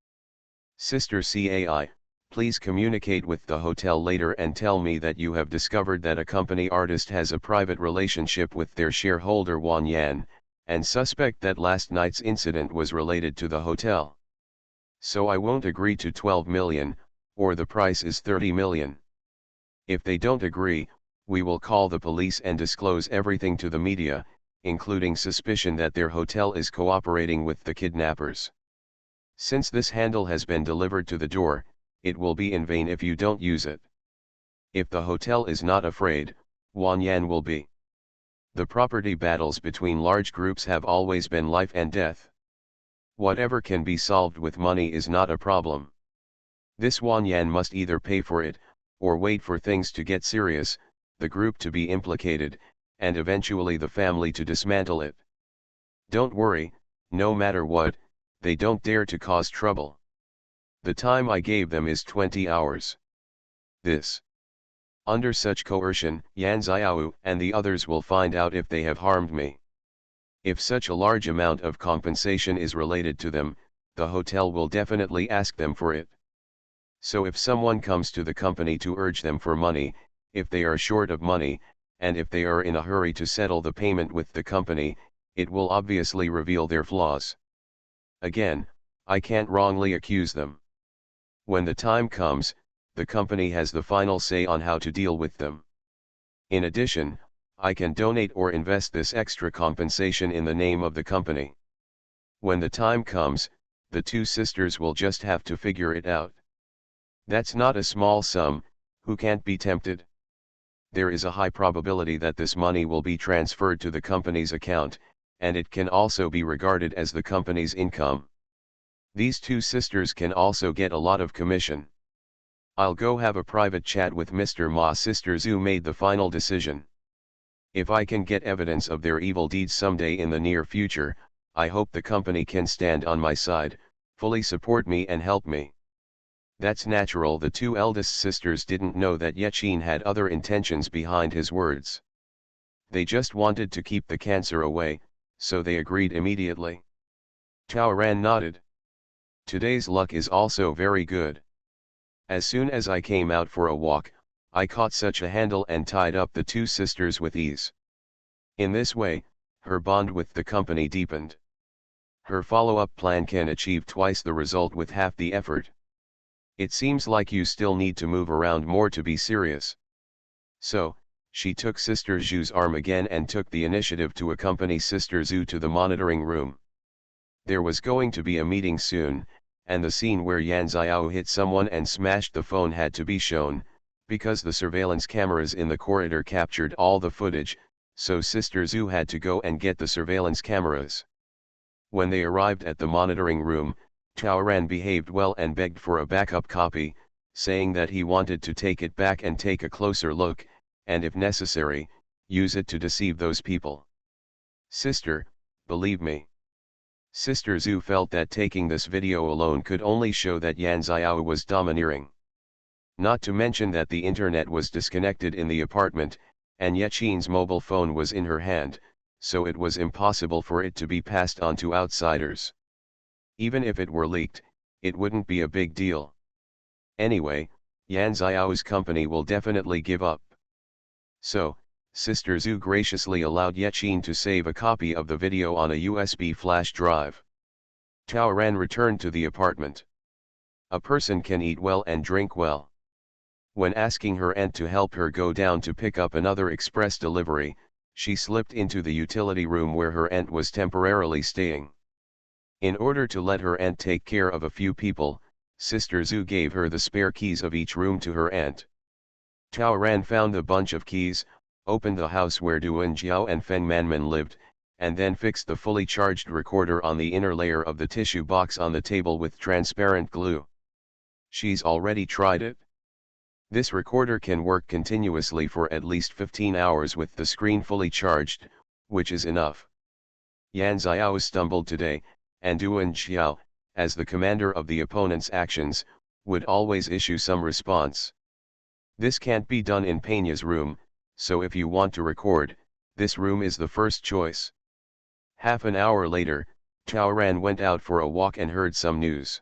Sister Cai, please communicate with the hotel later and tell me that you have discovered that a company artist has a private relationship with their shareholder Wan Yan, and suspect that last night's incident was related to the hotel. So I won't agree to 12 million, or the price is 30 million. If they don't agree, we will call the police and disclose everything to the media, including suspicion that their hotel is cooperating with the kidnappers. Since this handle has been delivered to the door, it will be in vain if you don't use it. If the hotel is not afraid, Wan Yan will be. The property battles between large groups have always been life and death. Whatever can be solved with money is not a problem. This Wan Yan must either pay for it, or wait for things to get serious, the group to be implicated, and eventually the family to dismantle it. Don't worry, no matter what, they don't dare to cause trouble. The time I gave them is 20 hours. This Under such coercion, Yan Xiao and the others will find out if they have harmed me. If such a large amount of compensation is related to them, the hotel will definitely ask them for it. So if someone comes to the company to urge them for money, if they are short of money, and if they are in a hurry to settle the payment with the company, it will obviously reveal their flaws. Again, I can't wrongly accuse them. When the time comes, the company has the final say on how to deal with them. In addition, I can donate or invest this extra compensation in the name of the company. When the time comes, the two sisters will just have to figure it out. That's not a small sum, who can't be tempted? There is a high probability that this money will be transferred to the company's account, and it can also be regarded as the company's income. These two sisters can also get a lot of commission. I'll go have a private chat with Mr. Ma. Sister Zhu made the final decision. If I can get evidence of their evil deeds someday in the near future, I hope the company can stand on my side, fully support me and help me. That's natural. The two eldest sisters didn't know that Yechin had other intentions behind his words. They just wanted to keep the cancer away, so they agreed immediately. Tao Ran nodded. Today's luck is also very good. As soon as I came out for a walk, I caught such a handle and tied up the two sisters with ease. In this way, her bond with the company deepened. Her follow-up plan can achieve twice the result with half the effort. It seems like you still need to move around more to be serious. So, she took Sister Zhu's arm again and took the initiative to accompany Sister Zhu to the monitoring room. There was going to be a meeting soon, and the scene where Yan Xiao hit someone and smashed the phone had to be shown, because the surveillance cameras in the corridor captured all the footage, so Sister Zhu had to go and get the surveillance cameras. When they arrived at the monitoring room, Tao Ran behaved well and begged for a backup copy, saying that he wanted to take it back and take a closer look, and if necessary, use it to deceive those people. Sister, believe me. Sister Zhu felt that taking this video alone could only show that Yan Xiao was domineering. Not to mention that the internet was disconnected in the apartment, and Yechin's mobile phone was in her hand, so it was impossible for it to be passed on to outsiders. Even if it were leaked, it wouldn't be a big deal. Anyway, Yan Xiao's company will definitely give up. So, Sister Zhu graciously allowed Yechin to save a copy of the video on a USB flash drive. Tao Ran returned to the apartment. A person can eat well and drink well. When asking her aunt to help her go down to pick up another express delivery, she slipped into the utility room where her aunt was temporarily staying. In order to let her aunt take care of a few people, Sister Zhu gave her the spare keys of each room to her aunt. Tao Ran found the bunch of keys, opened the house where Duan Jiao and Feng Manman lived, and then fixed the fully charged recorder on the inner layer of the tissue box on the table with transparent glue. She's already tried it. This recorder can work continuously for at least 15 hours with the screen fully charged, which is enough. Yan Xiao stumbled today, and Duan Xiao, as the commander of the opponent's actions, would always issue some response. This can't be done in Peña's room, so if you want to record, this room is the first choice. Half an hour later, Tao Ran went out for a walk and heard some news.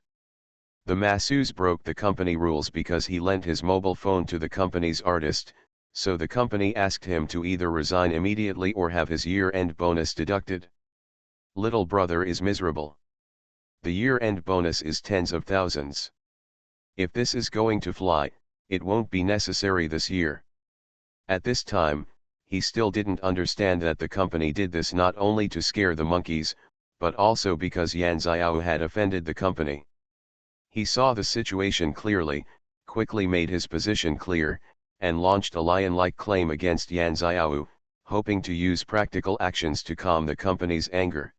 The masseuse broke the company rules because he lent his mobile phone to the company's artist, so the company asked him to either resign immediately or have his year-end bonus deducted. Little brother is miserable. The year-end bonus is tens of thousands. If this is going to fly, it won't be necessary this year. At this time, he still didn't understand that the company did this not only to scare the monkeys, but also because Yan Xiao had offended the company. He saw the situation clearly, quickly made his position clear, and launched a lion-like claim against Yan Xiao, hoping to use practical actions to calm the company's anger.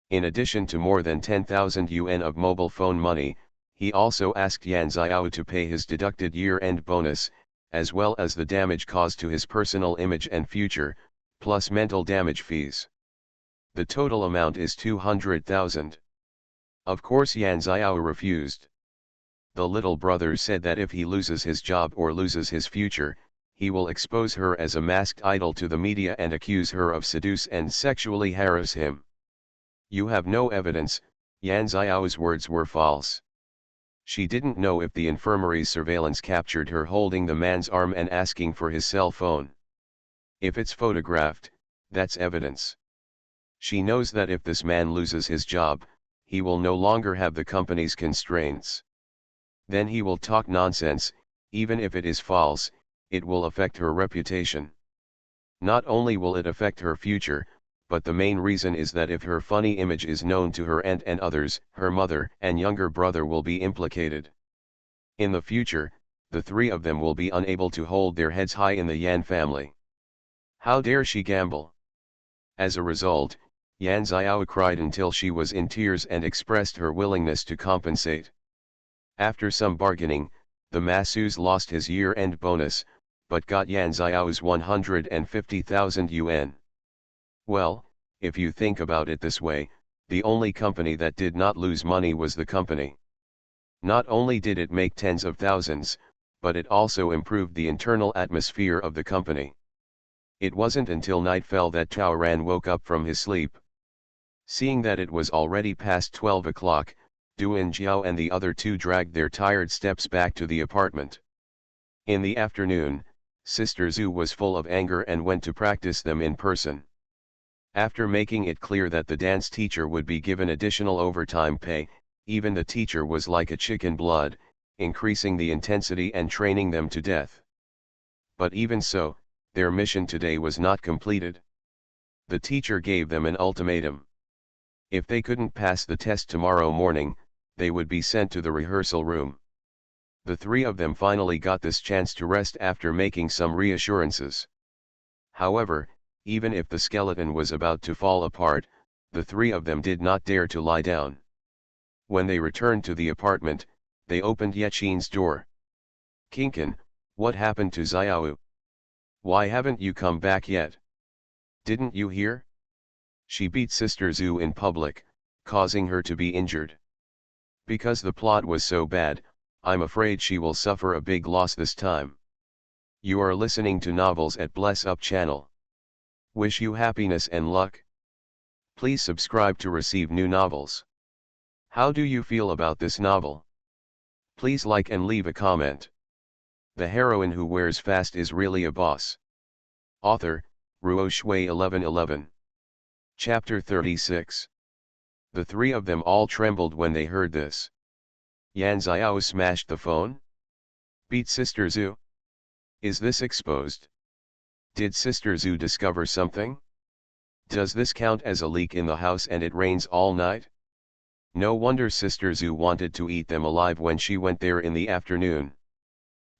In addition to more than 10,000 yuan of mobile phone money, he also asked Yan Xiao to pay his deducted year-end bonus, as well as the damage caused to his personal image and future, plus mental damage fees. The total amount is 200,000. Of course Yan Xiao refused. The little brother said that if he loses his job or loses his future, he will expose her as a masked idol to the media and accuse her of seduce and sexually harass him. You have no evidence. Yan Xiao's words were false. She didn't know if the infirmary's surveillance captured her holding the man's arm and asking for his cell phone. If it's photographed, that's evidence. She knows that if this man loses his job, he will no longer have the company's constraints. Then he will talk nonsense. Even if it is false, it will affect her reputation. Not only will it affect her future, but the main reason is that if her funny image is known to her aunt and others, her mother and younger brother will be implicated. In the future, the three of them will be unable to hold their heads high in the Yan family. How dare she gamble? As a result, Yan Xiao cried until she was in tears and expressed her willingness to compensate. After some bargaining, the masseuse lost his year-end bonus, but got Yan Xiao's 150,000 yuan. Well, if you think about it this way, the only company that did not lose money was the company. Not only did it make tens of thousands, but it also improved the internal atmosphere of the company. It wasn't until night fell that Tao Ran woke up from his sleep. Seeing that it was already past 12 o'clock, Duan Jiao and the other two dragged their tired steps back to the apartment. In the afternoon, Sister Zhu was full of anger and went to practice them in person. After making it clear that the dance teacher would be given additional overtime pay, even the teacher was like a chicken blood, increasing the intensity and training them to death. But even so, their mission today was not completed. The teacher gave them an ultimatum. If they couldn't pass the test tomorrow morning, they would be sent to the rehearsal room. The three of them finally got this chance to rest after making some reassurances. However, even if the skeleton was about to fall apart, the three of them did not dare to lie down. When they returned to the apartment, they opened Yechin's door. "Kinkin, what happened to Xiao? Why haven't you come back yet? Didn't you hear? She beat Sister Zhu in public, causing her to be injured. Because the plot was so bad, I'm afraid she will suffer a big loss this time." You are listening to Novels at Bless Up channel. Wish you happiness and luck. Please subscribe to receive new novels. How do you feel about this novel? Please like and leave a comment. The heroine who wears fast is really a boss. Author, Ruo Shui 1111. Chapter 36. The three of them all trembled when they heard this. Yan Xiao smashed the phone? Beat Sister Zhu? Is this exposed? Did Sister Zhu discover something? Does this count as a leak in the house and it rains all night? No wonder Sister Zhu wanted to eat them alive when she went there in the afternoon.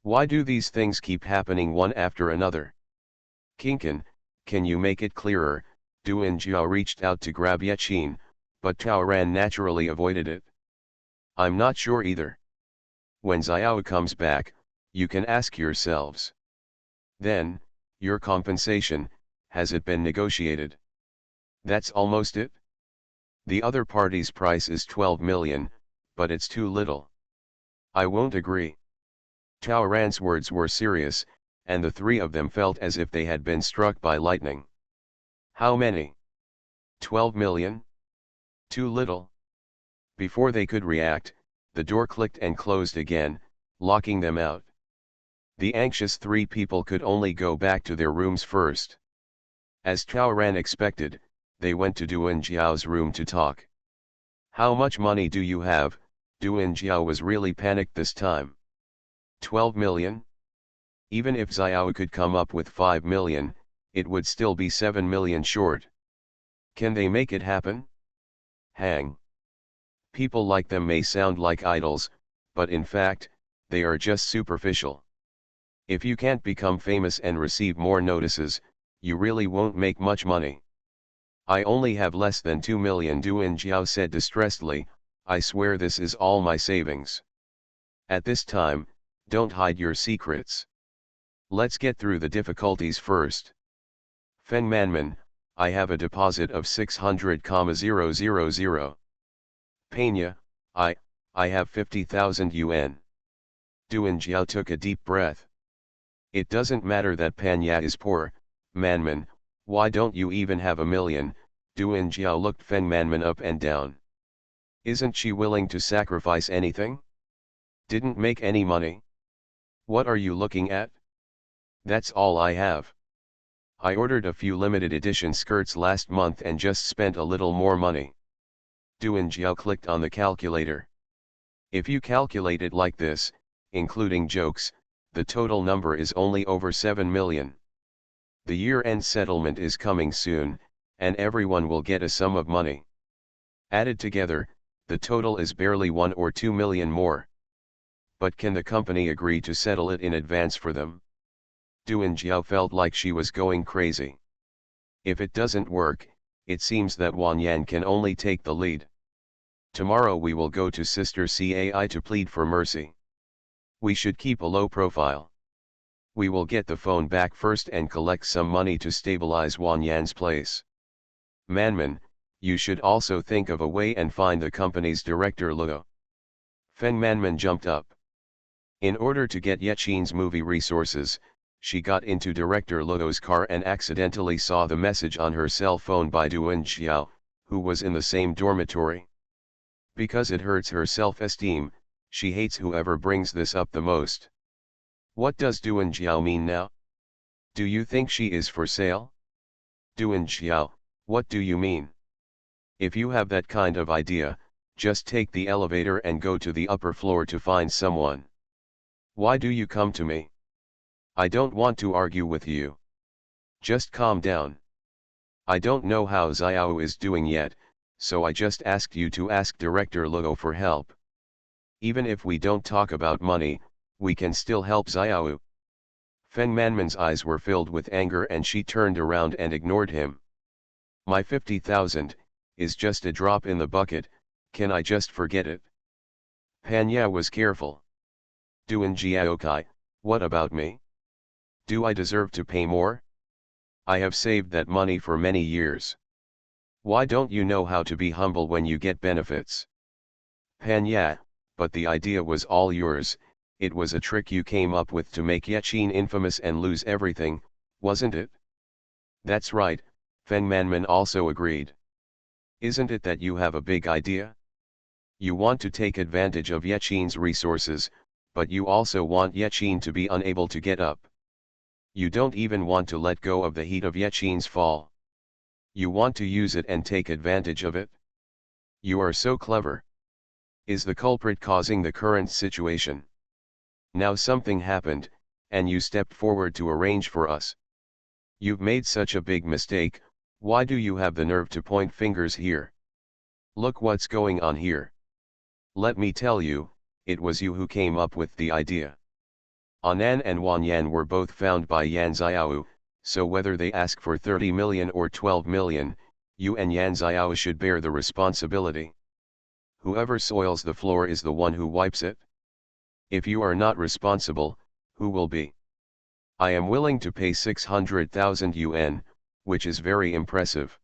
Why do these things keep happening one after another? Kinkin, can you make it clearer? Duan Jiao reached out to grab Yechin, but Tao Ran naturally avoided it. I'm not sure either. When Xiao comes back, you can ask yourselves. Then, your compensation, has it been negotiated? That's almost it. The other party's price is 12 million, but it's too little. I won't agree. Tao Ran's words were serious, and the three of them felt as if they had been struck by lightning. How many? 12 million? Too little. Before they could react, the door clicked and closed again, locking them out. The anxious three people could only go back to their rooms first. As Tao Ran expected, they went to Duan Jiao's room to talk. How much money do you have? Duan Jiao was really panicked this time. 12 million? Even if Xiao could come up with 5 million, it would still be 7 million short. Can they make it happen? Hang. People like them may sound like idols, but in fact, they are just superficial. If you can't become famous and receive more notices, you really won't make much money. I only have less than 2 million, Duan Jiao said distressedly. I swear this is all my savings. At this time, don't hide your secrets. Let's get through the difficulties first. Feng Manman, I have a deposit of 600,000. Pena, I have 50,000 yuan. Duan Jiao took a deep breath. It doesn't matter that Panya is poor, Manman, why don't you even have 1 million? Duan Jiao looked Feng Manman up and down. Isn't she willing to sacrifice anything? Didn't make any money? What are you looking at? That's all I have. I ordered a few limited edition skirts last month and just spent a little more money. Duan Jiao clicked on the calculator. If you calculate it like this, including jokes, the total number is only over 7 million. The year-end settlement is coming soon, and everyone will get a sum of money. Added together, the total is barely 1 or 2 million more. But can the company agree to settle it in advance for them? Duan Jiao felt like she was going crazy. If it doesn't work, it seems that Wan Yan can only take the lead. Tomorrow we will go to Sister Cai to plead for mercy. We should keep a low profile. We will get the phone back first and collect some money to stabilize Wan Yan's place. Manman, you should also think of a way and find the company's director Luo. Feng Manman jumped up. In order to get Yechin's movie resources, she got into director Luo's car and accidentally saw the message on her cell phone by Duan Xiao, who was in the same dormitory. Because it hurts her self-esteem, she hates whoever brings this up the most. What does Duan Xiao mean now? Do you think she is for sale? Duan Xiao, what do you mean? If you have that kind of idea, just take the elevator and go to the upper floor to find someone. Why do you come to me? I don't want to argue with you. Just calm down. I don't know how Xiao is doing yet, so I just asked you to ask Director Luo for help. Even if we don't talk about money, we can still help Xiao. Feng Manman's eyes were filled with anger and she turned around and ignored him. My 50,000 is just a drop in the bucket, can I just forget it? Panya was careful. Duan Jiaokai, what about me? Do I deserve to pay more? I have saved that money for many years. Why don't you know how to be humble when you get benefits? Panya, but the idea was all yours, it was a trick you came up with to make Yechin infamous and lose everything, wasn't it? That's right, Feng Manman also agreed. Isn't it that you have a big idea? You want to take advantage of Yechin's resources, but you also want Yechin to be unable to get up. You don't even want to let go of the heat of Yechin's fall. You want to use it and take advantage of it? You are so clever. Is the culprit causing the current situation? Now something happened, and you stepped forward to arrange for us. You've made such a big mistake, why do you have the nerve to point fingers here? Look what's going on here. Let me tell you, it was you who came up with the idea. Anan and Wan Yan were both found by Yan Xiao, so whether they ask for 30 million or 12 million, you and Yan Xiao should bear the responsibility. Whoever soils the floor is the one who wipes it. If you are not responsible, who will be? I am willing to pay 600,000 yuan, which is very impressive.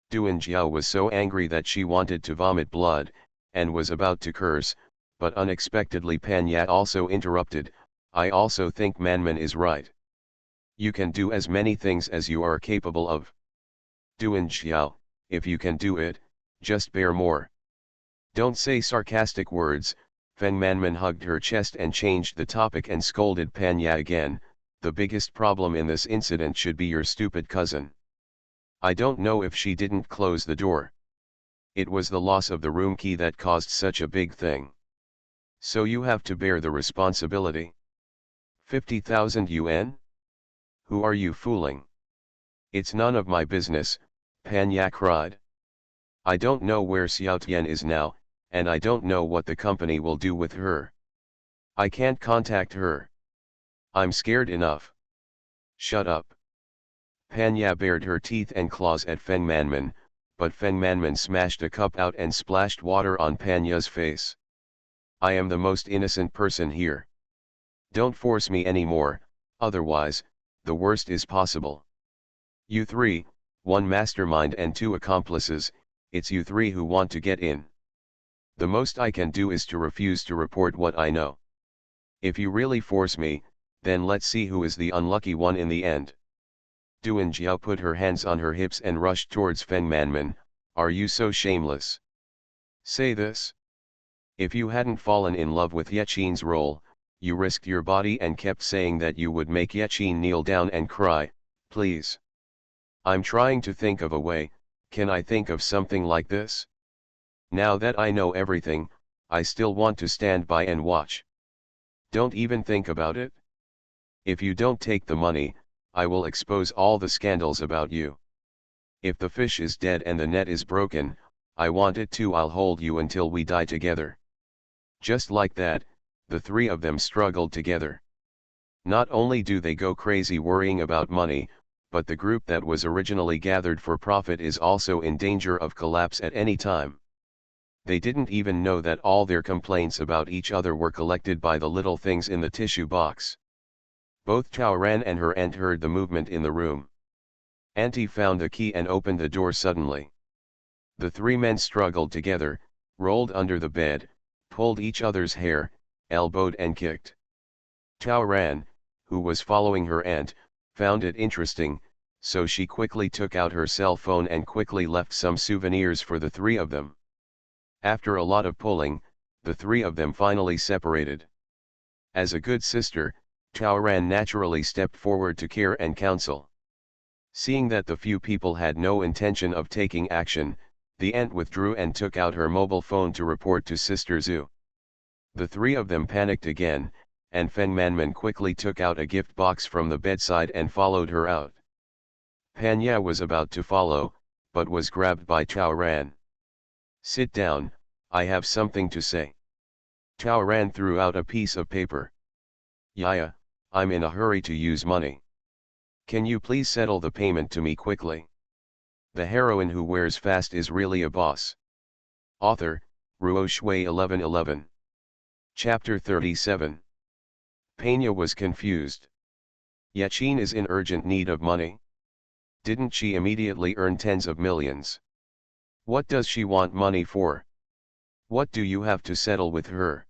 Duan Jiao was so angry that she wanted to vomit blood, and was about to curse, but unexpectedly Panya also interrupted, I also think Manman is right. You can do as many things as you are capable of. Duan Jiao, if you can do it, just bear more. Don't say sarcastic words. Feng Manman hugged her chest and changed the topic and scolded Panya again, the biggest problem in this incident should be your stupid cousin. I don't know if she didn't close the door. It was the loss of the room key that caused such a big thing. So you have to bear the responsibility. 50,000 yuan? Who are you fooling? It's none of my business, Panya cried. I don't know where Xiao Tian is now, and I don't know what the company will do with her. I can't contact her. I'm scared enough. Shut up. Panya bared her teeth and claws at Feng Manman, but Feng Manman smashed a cup out and splashed water on Panya's face. I am the most innocent person here. Don't force me anymore, otherwise, the worst is possible. You three, one mastermind and two accomplices, it's you three who want to get in. The most I can do is to refuse to report what I know. If you really force me, Then let's see who is the unlucky one in the end. Duan Jiao put her hands on her hips and rushed towards Feng Manman. Are you so shameless? Say this. If you hadn't fallen in love with Yechin's role, you risked your body and kept saying that you would make Yechin kneel down and cry, please. I'm trying to think of a way. Can I think of something like this? Now that I know everything, I still want to stand by and watch. Don't even think about it. If you don't take the money, I will expose all the scandals about you. If the fish is dead and the net is broken, I want it too. I'll hold you until we die together. Just like that, the three of them struggled together. Not only do they go crazy worrying about money, but the group that was originally gathered for profit is also in danger of collapse at any time. They didn't even know that all their complaints about each other were collected by the little things in the tissue box. Both Chao Ran and her aunt heard the movement in the room. Auntie found the key and opened the door suddenly. The three men struggled together, rolled under the bed, pulled each other's hair, elbowed and kicked. Chao Ran, who was following her aunt, found it interesting, so she quickly took out her cell phone and quickly left some souvenirs for the three of them. After a lot of pulling, the three of them finally separated. As a good sister, Chao Ran naturally stepped forward to care and counsel. Seeing that the few people had no intention of taking action, the aunt withdrew and took out her mobile phone to report to Sister Zhu. The three of them panicked again, and Feng Manman quickly took out a gift box from the bedside and followed her out. Panya was about to follow, but was grabbed by Chao Ran. Sit down, I have something to say. Chao Ran threw out a piece of paper. Yaya, I'm in a hurry to use money. Can you please settle the payment to me quickly? The heroine who wears fast is really a boss. Author, Ruo Shui 1111. Chapter 37. Pena was confused. Yechin is in urgent need of money. Didn't she immediately earn tens of millions? What does she want money for? What do you have to settle with her?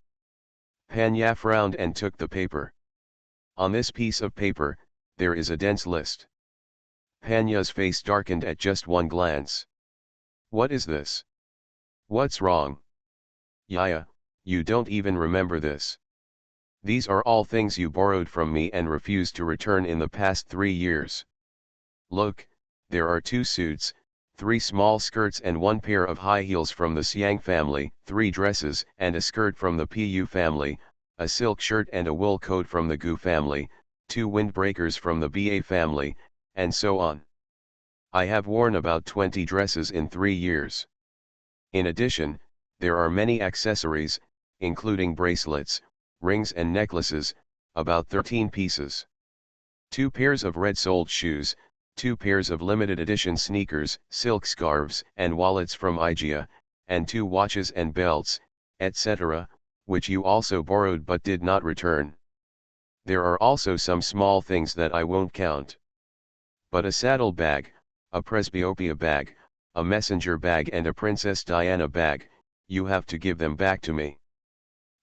Panya frowned and took the paper. On this piece of paper, there is a dense list. Panya's face darkened at just one glance. What is this? What's wrong? Yaya, you don't even remember this. These are all things you borrowed from me and refused to return in the past 3 years. Look, there are 2 suits, 3 small skirts and 1 pair of high heels from the Xiang family, 3 dresses and a skirt from the Pu family, a silk shirt and a wool coat from the Gu family, 2 windbreakers from the Ba family, and so on. I have worn about 20 dresses in 3 years. In addition, there are many accessories, including bracelets, rings and necklaces, about 13 pieces. 2 pairs of red-soled shoes, 2 pairs of limited edition sneakers, silk scarves and wallets from IGA, and 2 watches and belts, etc., which you also borrowed but did not return. There are also some small things that I won't count. But a saddle bag, a presbyopia bag, a messenger bag and a Princess Diana bag, you have to give them back to me.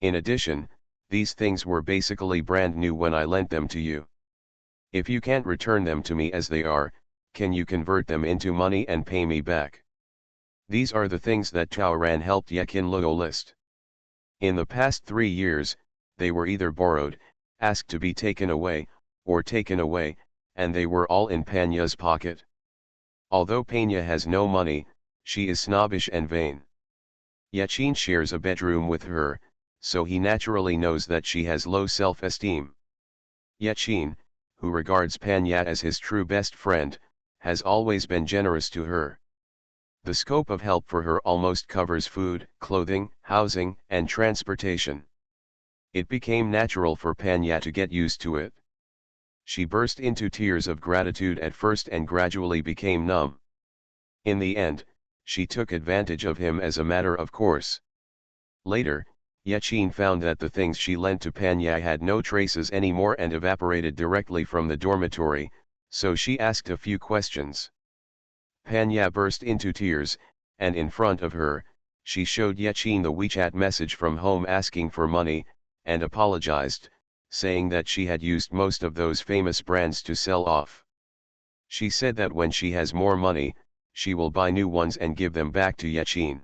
In addition, these things were basically brand new when I lent them to you. If you can't return them to me as they are, can you convert them into money and pay me back? These are the things that Chao Ran helped Yekin Luo list. In the past 3 years, they were either borrowed, asked to be taken away, or taken away, and they were all in Panya's pocket. Although Pena has no money, she is snobbish and vain. Yechin shares a bedroom with her, so he naturally knows that she has low self-esteem. Yechin, who regards Panya as his true best friend, has always been generous to her. The scope of help for her almost covers food, clothing, housing, and transportation. It became natural for Panya to get used to it. She burst into tears of gratitude at first and gradually became numb. In the end, she took advantage of him as a matter of course. Later, Yechin found that the things she lent to Panya had no traces anymore and evaporated directly from the dormitory, so she asked a few questions. Panya burst into tears, and in front of her, she showed Yechin the WeChat message from home asking for money, and apologized, saying that she had used most of those famous brands to sell off. She said that when she has more money, she will buy new ones and give them back to Yechin.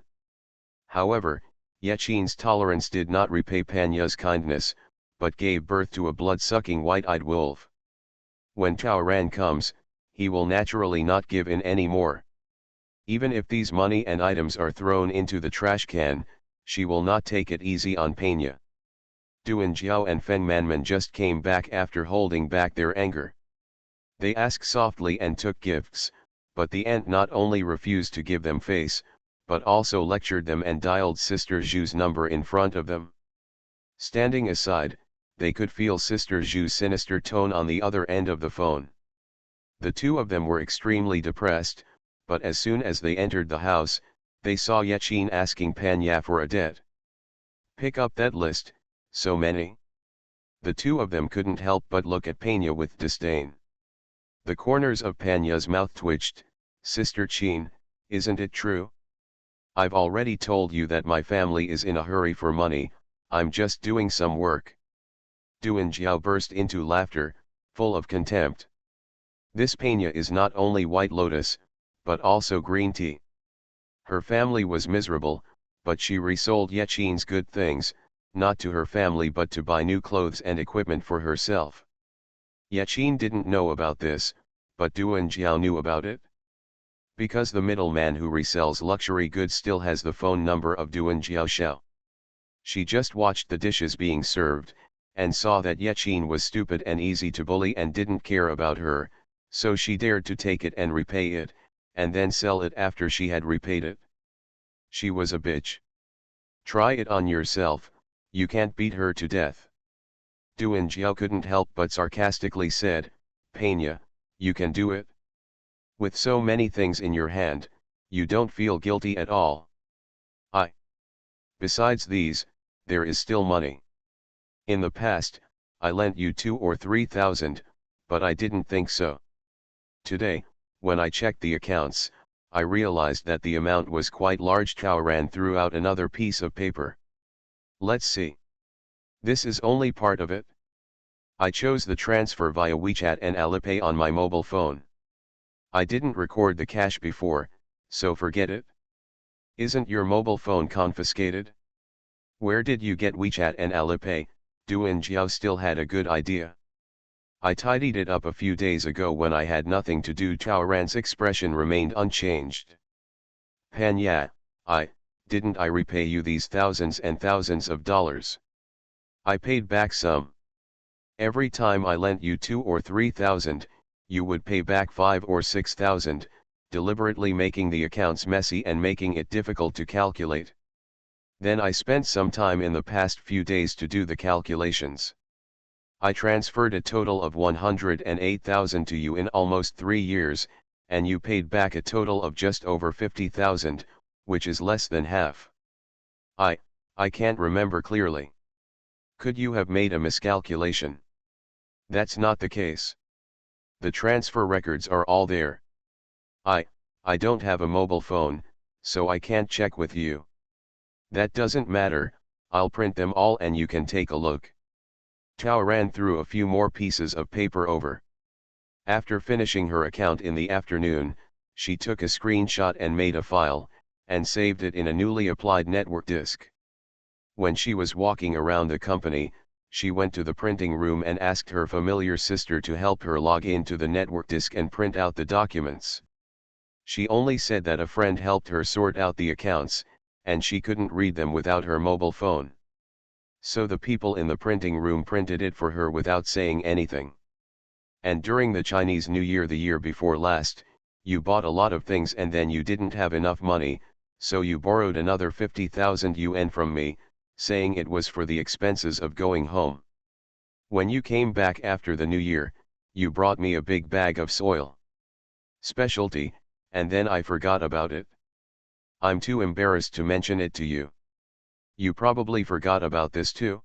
However, Yechin's tolerance did not repay Panya's kindness, but gave birth to a blood-sucking white-eyed wolf. When Chaoran comes, he will naturally not give in any more. Even if these money and items are thrown into the trash can, she will not take it easy on Panya. Duan Jiao and Feng Manman just came back after holding back their anger. They asked softly and took gifts, but the aunt not only refused to give them face, but also lectured them and dialed Sister Zhu's number in front of them. Standing aside, they could feel Sister Zhu's sinister tone on the other end of the phone. The two of them were extremely depressed, but as soon as they entered the house, they saw Yechin asking Panya for a debt. "Pick up that list, so many." The two of them couldn't help but look at Panya with disdain. The corners of Panya's mouth twitched. "Sister Chin, isn't it true? I've already told you that my family is in a hurry for money, I'm just doing some work." Duan Jiao burst into laughter, full of contempt. This Panya is not only White Lotus, but also green tea. Her family was miserable, but she resold Yechin's good things, not to her family but to buy new clothes and equipment for herself. Yechin didn't know about this, but Duan Jiao knew about it. Because the middleman who resells luxury goods still has the phone number of Duan Jiao Xiao. She just watched the dishes being served, and saw that Yechin was stupid and easy to bully and didn't care about her, so she dared to take it and repay it, and then sell it after she had repaid it. She was a bitch. Try it on yourself, you can't beat her to death. Duan Jiao couldn't help but sarcastically said, "Panya, you can do it. With so many things in your hand, you don't feel guilty at all." Besides these, there is still money. In the past, I lent you 2,000 or 3,000, but I didn't think so. Today, when I checked the accounts, I realized that the amount was quite large. Chaoran threw out another piece of paper. "Let's see. This is only part of it. I chose the transfer via WeChat and Alipay on my mobile phone. I didn't record the cash before, so forget it. Isn't your mobile phone confiscated? Where did you get WeChat and Alipay?" Duan Jiao still had a good idea. "I tidied it up a few days ago when I had nothing to do." Chaoran's expression remained unchanged. "Panya, didn't I repay you these thousands and thousands of dollars? I paid back some. Every time I lent you 2,000 or 3,000, you would pay back 5,000 or 6,000, deliberately making the accounts messy and making it difficult to calculate. Then I spent some time in the past few days to do the calculations. I transferred a total of 108,000 to you in almost 3 years, and you paid back a total of just over 50,000, which is less than half. I can't remember clearly. Could you have made a miscalculation? That's not the case. The transfer records are all there. I don't have a mobile phone, so I can't check with you. That doesn't matter, I'll print them all and you can take a look." Chaoran threw a few more pieces of paper over. After finishing her account in the afternoon, she took a screenshot and made a file, and saved it in a newly applied network disk. When she was walking around the company, she went to the printing room and asked her familiar sister to help her log into the network disk and print out the documents. She only said that a friend helped her sort out the accounts, and she couldn't read them without her mobile phone. So the people in the printing room printed it for her without saying anything. "And during the Chinese New Year the year before last, you bought a lot of things and then you didn't have enough money, so you borrowed another 50,000 yuan from me, saying it was for the expenses of going home. When you came back after the New Year, you brought me a big bag of soil specialty, and then I forgot about it. I'm too embarrassed to mention it to you. You probably forgot about this too.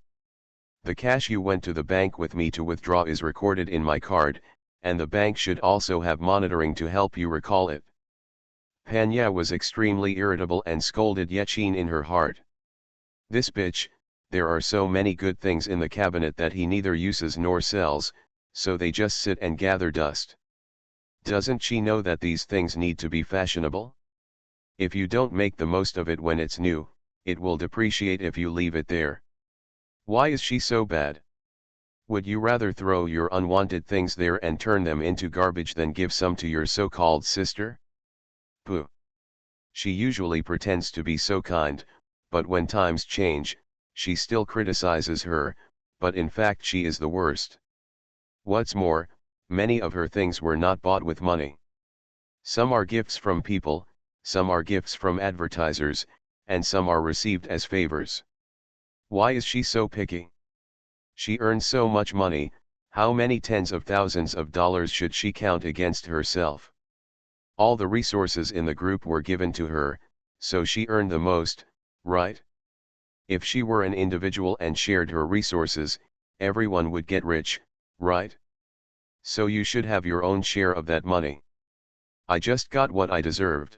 The cash you went to the bank with me to withdraw is recorded in my card, and the bank should also have monitoring to help you recall it." Panya was extremely irritable and scolded Yechin in her heart. "This bitch, There are so many good things in the cabinet that he neither uses nor sells, so they just sit and gather dust. Doesn't she know that these things need to be fashionable? If you don't make the most of it when it's new, it will depreciate if you leave it there. Why is she so bad? Would you rather throw your unwanted things there and turn them into garbage than give some to your so-called sister? Pooh. She usually pretends to be so kind, but when times change, she still criticizes her, but in fact she is the worst. What's more, many of her things were not bought with money. Some are gifts from people, some are gifts from advertisers, and some are received as favors. Why is she so picky? She earns so much money, how many tens of thousands of dollars should she count against herself? All the resources in the group were given to her, so she earned the most, right? If she were an individual and shared her resources, everyone would get rich, right? So you should have your own share of that money. I just got what I deserved.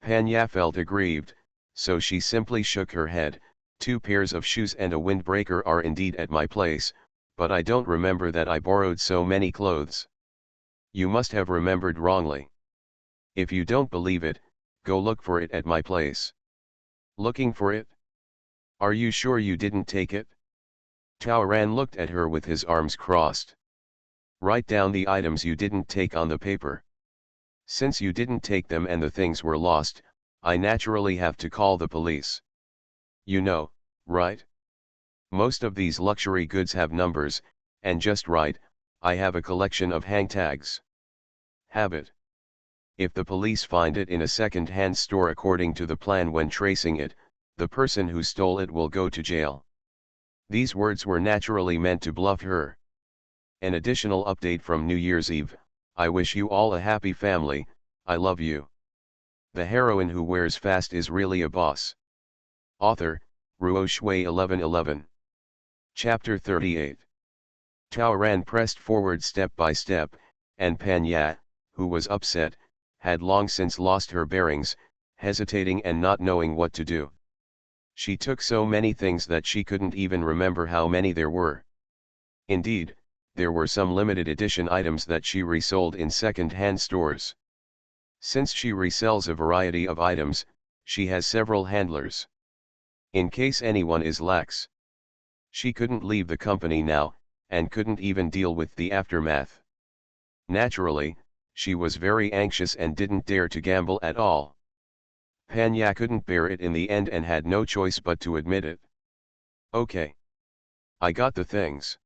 Panya felt aggrieved, so she simply shook her head. 2 pairs of shoes and a windbreaker are indeed at my place, but I don't remember that I borrowed so many clothes. You must have remembered wrongly. If you don't believe it, go look for it at my place. Looking for it? Are you sure you didn't take it? Taoran looked at her with his arms crossed. Write down the items you didn't take on the paper. Since you didn't take them and the things were lost, I naturally have to call the police. You know, right? Most of these luxury goods have numbers, and just right, I have a collection of hang tags. Have it. If the police find it in a second-hand store according to the plan when tracing it, the person who stole it will go to jail. These words were naturally meant to bluff her. An additional update from New Year's Eve: I wish you all a happy family, I love you. The heroine who wears fast is really a boss. Author, Ruo Shui 1111. Chapter 38. Taoran pressed forward step by step, and Panya, who was upset, had long since lost her bearings, hesitating and not knowing what to do. She took so many things that she couldn't even remember how many there were. Indeed, there were some limited edition items that she resold in second-hand stores. Since she resells a variety of items, she has several handlers. In case anyone is lax. She couldn't leave the company now, and couldn't even deal with the aftermath. Naturally, she was very anxious and didn't dare to gamble at all. Panya couldn't bear it in the end and had no choice but to admit it. Okay. I got the things.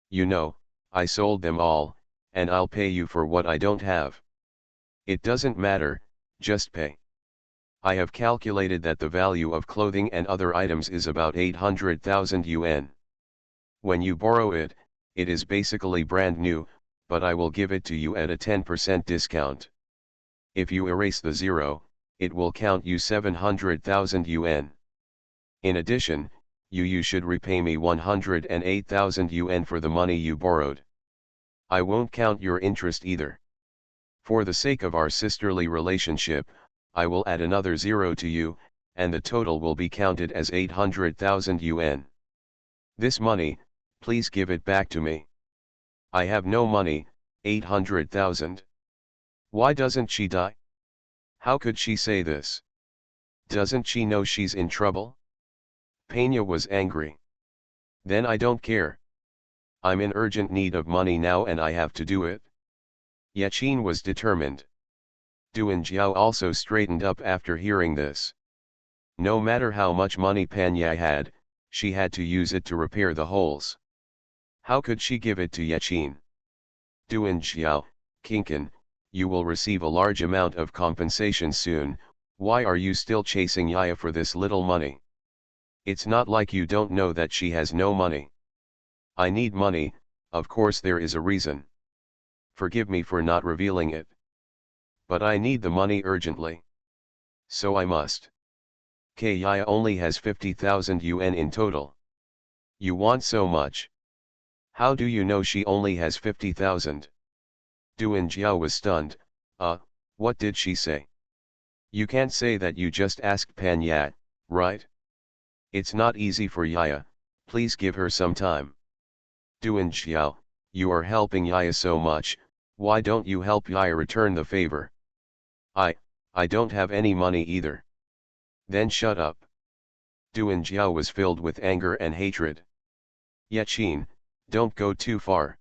You know, I sold them all, and I'll pay you for what I don't have. It doesn't matter, just pay. I have calculated that the value of clothing and other items is about 800,000 yuan. When you borrow it, it is basically brand new, but I will give it to you at a 10% discount. If you erase the zero, it will count you 700,000 yuan. In addition, you should repay me 108,000 yuan for the money you borrowed. I won't count your interest either. For the sake of our sisterly relationship, I will add another zero to you, and the total will be counted as 800,000 yuan. This money, please give it back to me. I have no money, 800,000. Why doesn't she die? How could she say this? Doesn't she know she's in trouble? Pena was angry. Then I don't care. I'm in urgent need of money now and I have to do it. Yachin was determined. Duan Jiao also straightened up after hearing this. No matter how much money Panya had, she had to use it to repair the holes. How could she give it to Yachin? Duan Jiao, Kinkan, you will receive a large amount of compensation soon. Why are you still chasing Yaya for this little money? It's not like you don't know that she has no money. I need money, of course there is a reason. Forgive me for not revealing it. But I need the money urgently. So I must. Yaya only has 50,000 yuan in total. You want so much. How do you know she only has 50,000? Duan Jiao was stunned. What did she say? You can't say that you just asked Panya, right? It's not easy for Yaya, please give her some time. Duan Xiao, you are helping Yaya so much, why don't you help Yaya return the favor? I, I don't have any money either. Then shut up. Duan Xiao was filled with anger and hatred. Yaqin, don't go too far.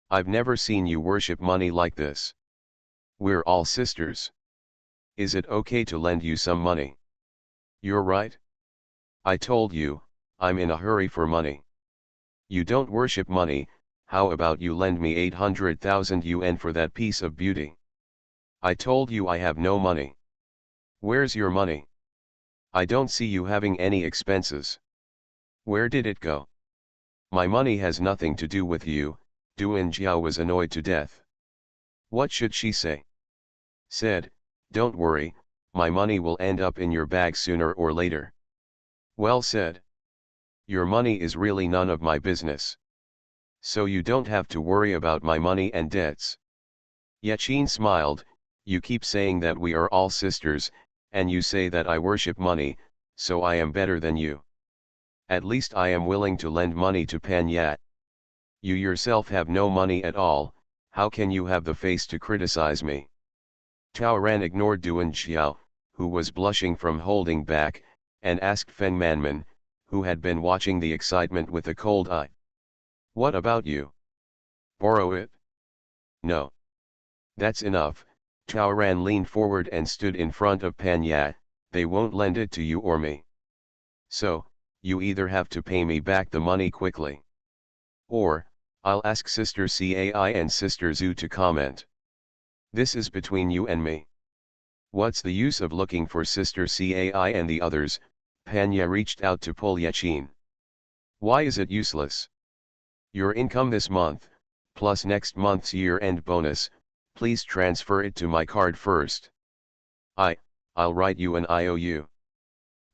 I've never seen you worship money like this. We're all sisters. Is it okay to lend you some money? You're right. I told you, I'm in a hurry for money. You don't worship money, how about you lend me 800,000 yuan for that piece of beauty? I told you I have no money. Where's your money? I don't see you having any expenses. Where did it go? My money has nothing to do with you. Duan Jiao was annoyed to death. What should she say? Said, don't worry, my money will end up in your bag sooner or later. Well said. Your money is really none of my business. So you don't have to worry about my money and debts. Yaqin smiled, you keep saying that we are all sisters, and you say that I worship money, so I am better than you. At least I am willing to lend money to Pan Yat. You yourself have no money at all, how can you have the face to criticize me? Tao Ran ignored Duan Xiao, who was blushing from holding back, and asked Feng Manman, who had been watching the excitement with a cold eye. What about you? Borrow it? No. That's enough. Tao Ran leaned forward and stood in front of Pan Yat, they won't lend it to you or me. So, you either have to pay me back the money quickly. Or, I'll ask Sister Cai and Sister Zhu to comment. This is between you and me. What's the use of looking for Sister Cai and the others? Panya reached out to pull Yaqin. Why is it useless? Your income this month, plus next month's year-end bonus, please transfer it to my card first. I'll write you an IOU.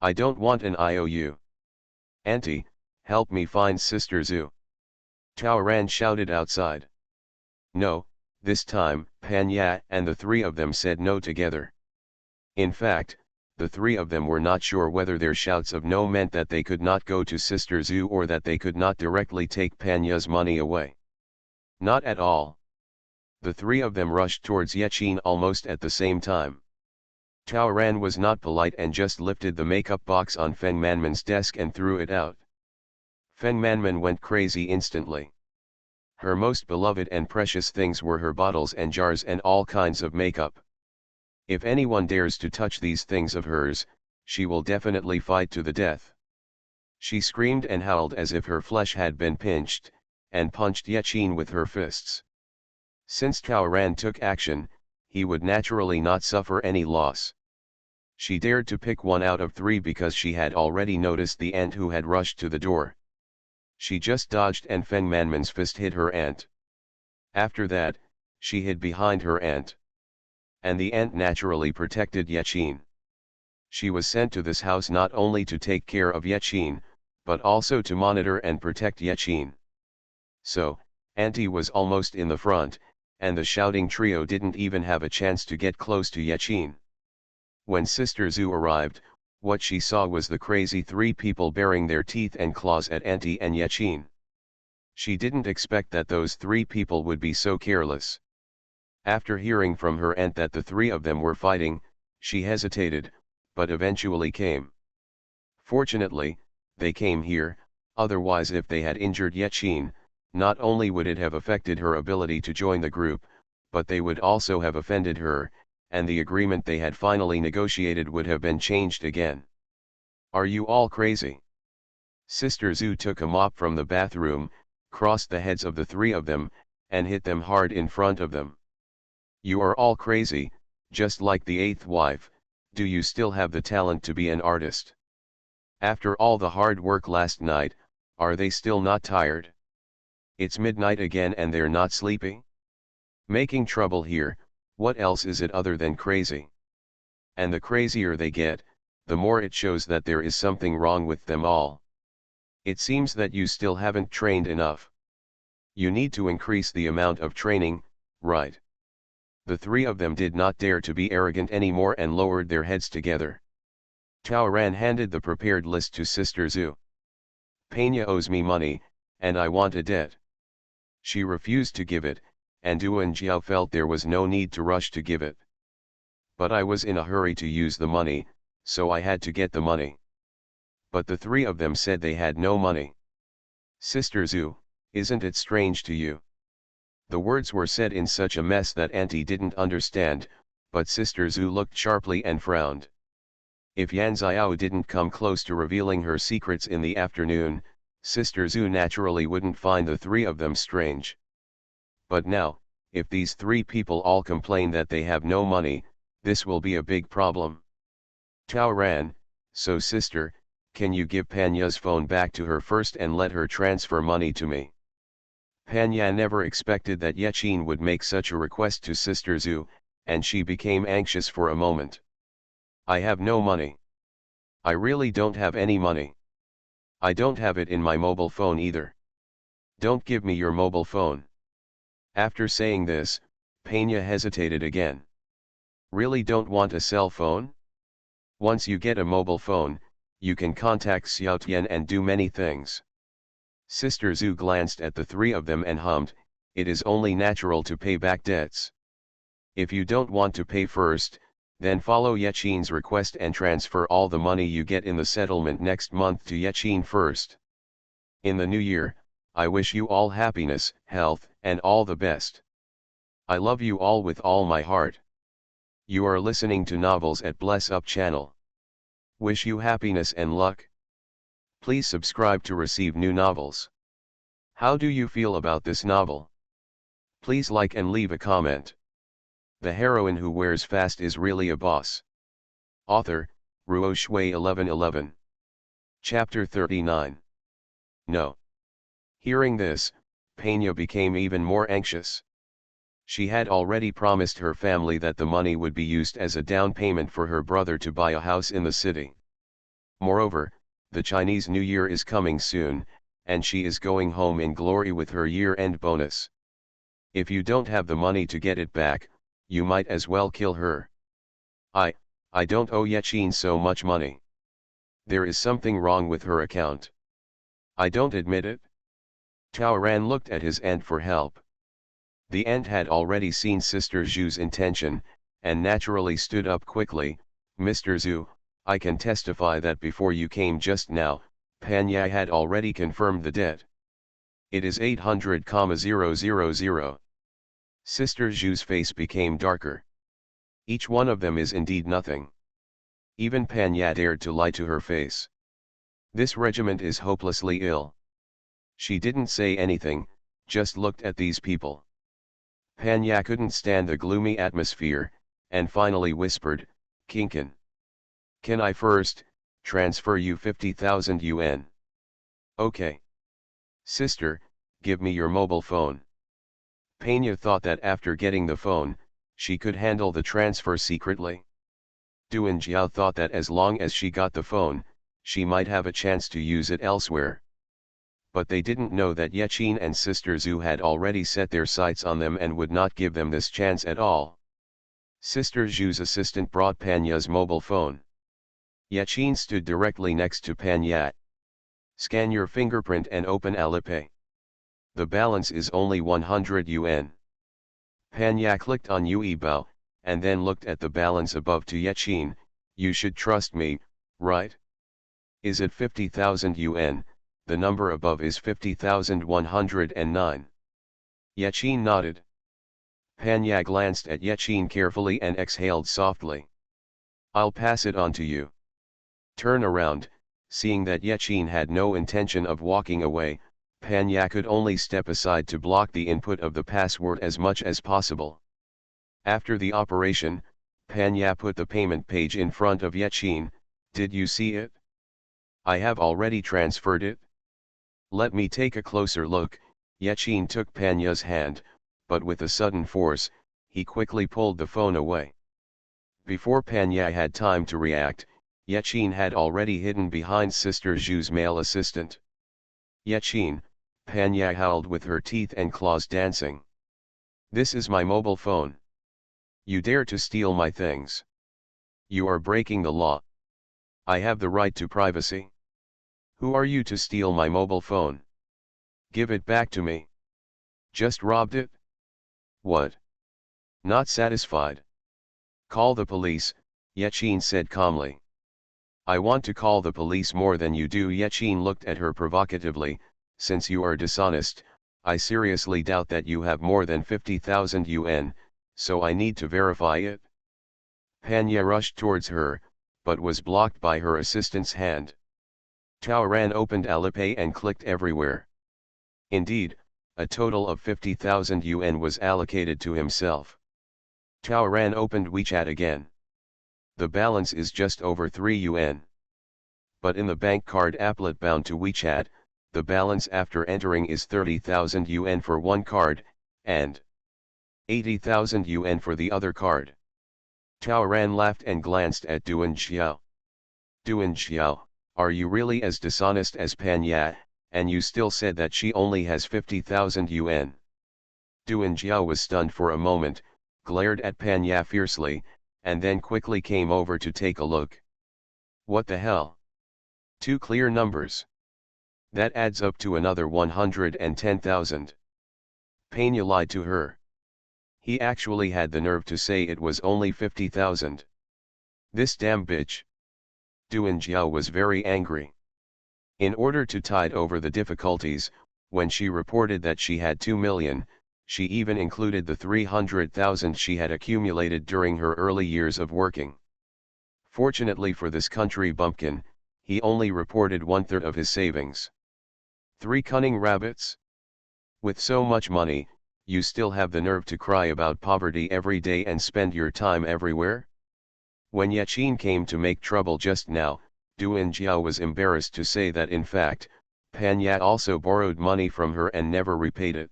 I don't want an IOU. Auntie, help me find Sister Zhu. Tao Ran shouted outside. No, this time, Panya and the three of them said no together. In fact, the three of them were not sure whether their shouts of no meant that they could not go to Sister Zhu or that they could not directly take Panya's money away. Not at all. The three of them rushed towards Yaqin almost at the same time. Tao Ran was not polite and just lifted the makeup box on Feng Manman's desk and threw it out. Feng Manman went crazy instantly. Her most beloved and precious things were her bottles and jars and all kinds of makeup. If anyone dares to touch these things of hers, she will definitely fight to the death. She screamed and howled as if her flesh had been pinched, and punched Yaqin with her fists. Since Tao Ran took action, he would naturally not suffer any loss. She dared to pick one out of three because she had already noticed the ant who had rushed to the door. She just dodged and Feng Manman's fist hit her ant. After that, she hid behind her ant. And the ant naturally protected Yaqin. She was sent to this house not only to take care of Yaqin, but also to monitor and protect Yaqin. So, Auntie was almost in the front, and the shouting trio didn't even have a chance to get close to Yaqin. When Sister Zhu arrived, what she saw was the crazy three people baring their teeth and claws at Auntie and Yaqin. She didn't expect that those three people would be so careless. After hearing from her aunt that the three of them were fighting, she hesitated, but eventually came. Fortunately, they came here, otherwise if they had injured Yaqin, not only would it have affected her ability to join the group, but they would also have offended her, and the agreement they had finally negotiated would have been changed again. Are you all crazy? Sister Zhu took a mop from the bathroom, crossed the heads of the three of them, and hit them hard in front of them. You are all crazy, just like the eighth wife. Do you still have the talent to be an artist? After all the hard work last night, are they still not tired? It's midnight again and they're not sleeping? Making trouble here, what else is it other than crazy? And the crazier they get, the more it shows that there is something wrong with them all. It seems that you still haven't trained enough. You need to increase the amount of training, right? The three of them did not dare to be arrogant anymore and lowered their heads together. Taoran handed the prepared list to Sister Zhu. Pena owes me money, and I want a debt. She refused to give it, and Duan Jiao felt there was no need to rush to give it. But I was in a hurry to use the money, so I had to get the money. But the three of them said they had no money. Sister Zhu, isn't it strange to you? The words were said in such a mess that Auntie didn't understand, but Sister Zhu looked sharply and frowned. If Yan Xiao didn't come close to revealing her secrets in the afternoon, Sister Zhu naturally wouldn't find the three of them strange. But now, if these three people all complain that they have no money, this will be a big problem. Tao Ran, so sister, can you give Panya's phone back to her first and let her transfer money to me? Panya never expected that Yechin would make such a request to Sister Zhu, and she became anxious for a moment. I have no money. I really don't have any money. I don't have it in my mobile phone either. Don't give me your mobile phone. After saying this, Pena hesitated again. Really don't want a cell phone? Once you get a mobile phone, you can contact Xiao Tian and do many things. Sister Zhu glanced at the three of them and hummed, it is only natural to pay back debts. If you don't want to pay first, then follow Yechin's request and transfer all the money you get in the settlement next month to Yechin first. In the new year, I wish you all happiness, health, and all the best. I love you all with all my heart. You are listening to Novels at Bless Up channel. Wish you happiness and luck. Please subscribe to receive new novels. How do you feel about this novel? Please like and leave a comment. The heroine who wears fast is really a boss. Author, Ruo Shui 1111. Chapter 39. No. Hearing this, Pena became even more anxious. She had already promised her family that the money would be used as a down payment for her brother to buy a house in the city. Moreover, the Chinese New Year is coming soon, and she is going home in glory with her year-end bonus. If you don't have the money to get it back, you might as well kill her. I don't owe Yechin so much money. There is something wrong with her account. I don't admit it. Tao Ran looked at his aunt for help. The aunt had already seen Sister Zhu's intention, and naturally stood up quickly. Mr. Zhu, I can testify that before you came just now, Panya had already confirmed the debt. It is 800,000. Sister Zhu's face became darker. Each one of them is indeed nothing. Even Panya dared to lie to her face. This regiment is hopelessly ill. She didn't say anything, just looked at these people. Panya couldn't stand the gloomy atmosphere, and finally whispered, Kinkin. Can I first transfer you 50,000 yuan? Okay. Sister, give me your mobile phone. Pena thought that after getting the phone, she could handle the transfer secretly. Duan Jiao thought that as long as she got the phone, she might have a chance to use it elsewhere. But they didn't know that Yechin and Sister Zhu had already set their sights on them and would not give them this chance at all. Sister Zhu's assistant brought Panya's mobile phone. Yechin stood directly next to Panya. Scan your fingerprint and open Alipay. The balance is only 100 yuan. Panya clicked on Yui Bao, and then looked at the balance above to Yechin. You should trust me, right? Is it 50,000 yuan? The number above is 50,109. Yechin nodded. Panya glanced at Yechin carefully and exhaled softly. I'll pass it on to you. Turn around. Seeing that Yechin had no intention of walking away, Panya could only step aside to block the input of the password as much as possible. After the operation, Panya put the payment page in front of Yechin. Did you see it? I have already transferred it. Let me take a closer look. Yechin took Panya's hand, but with a sudden force, he quickly pulled the phone away. Before Panya had time to react, Yechin had already hidden behind Sister Zhu's male assistant. Yechin, Panya howled with her teeth and claws dancing. This is my mobile phone. You dare to steal my things. You are breaking the law. I have the right to privacy. Who are you to steal my mobile phone? Give it back to me. Just robbed it? What? Not satisfied? Call the police, Yechin said calmly. I want to call the police more than you do. Yechin looked at her provocatively. Since you are dishonest, I seriously doubt that you have more than 50,000 yuan, so I need to verify it. Panya rushed towards her, but was blocked by her assistant's hand. Taoran opened Alipay and clicked everywhere. Indeed, a total of 50,000 yuan was allocated to himself. Taoran opened WeChat again. The balance is just over 3 yuan. But in the bank card applet bound to WeChat, the balance after entering is 30,000 yuan for one card, and 80,000 yuan for the other card. Taoran laughed and glanced at Duan Xiao. Duan Xiao, are you really as dishonest as Panya, and you still said that she only has 50,000 yuan? Duan Xiao was stunned for a moment, glared at Panya fiercely, and then quickly came over to take a look. What the hell? Two clear numbers. That adds up to another 110,000. Panya lied to her. He actually had the nerve to say it was only 50,000. This damn bitch. Duan Jiao was very angry. In order to tide over the difficulties, when she reported that she had 2 million, she even included the 300,000 she had accumulated during her early years of working. Fortunately for this country bumpkin, he only reported 1/3 of his savings. 3 cunning rabbits? With so much money, you still have the nerve to cry about poverty every day and spend your time everywhere? When Yechin came to make trouble just now, Duan Jiao was embarrassed to say that in fact, Panya also borrowed money from her and never repaid it.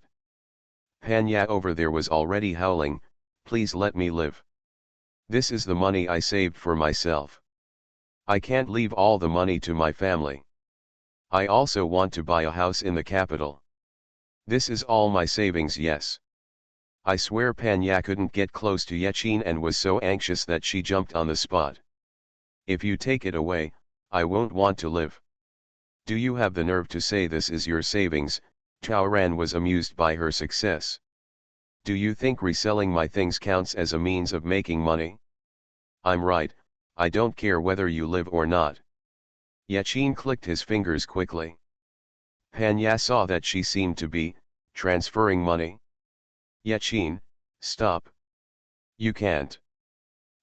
Panya over there was already howling, please let me live. This is the money I saved for myself. I can't leave all the money to my family. I also want to buy a house in the capital. This is all my savings, yes. I swear Panya couldn't get close to Yechin and was so anxious that she jumped on the spot. If you take it away, I won't want to live. Do you have the nerve to say this is your savings? Taoran was amused by her success. Do you think reselling my things counts as a means of making money? I'm right, I don't care whether you live or not. Yechin clicked his fingers quickly. Panya saw that she seemed to be transferring money. Yechin, stop. You can't.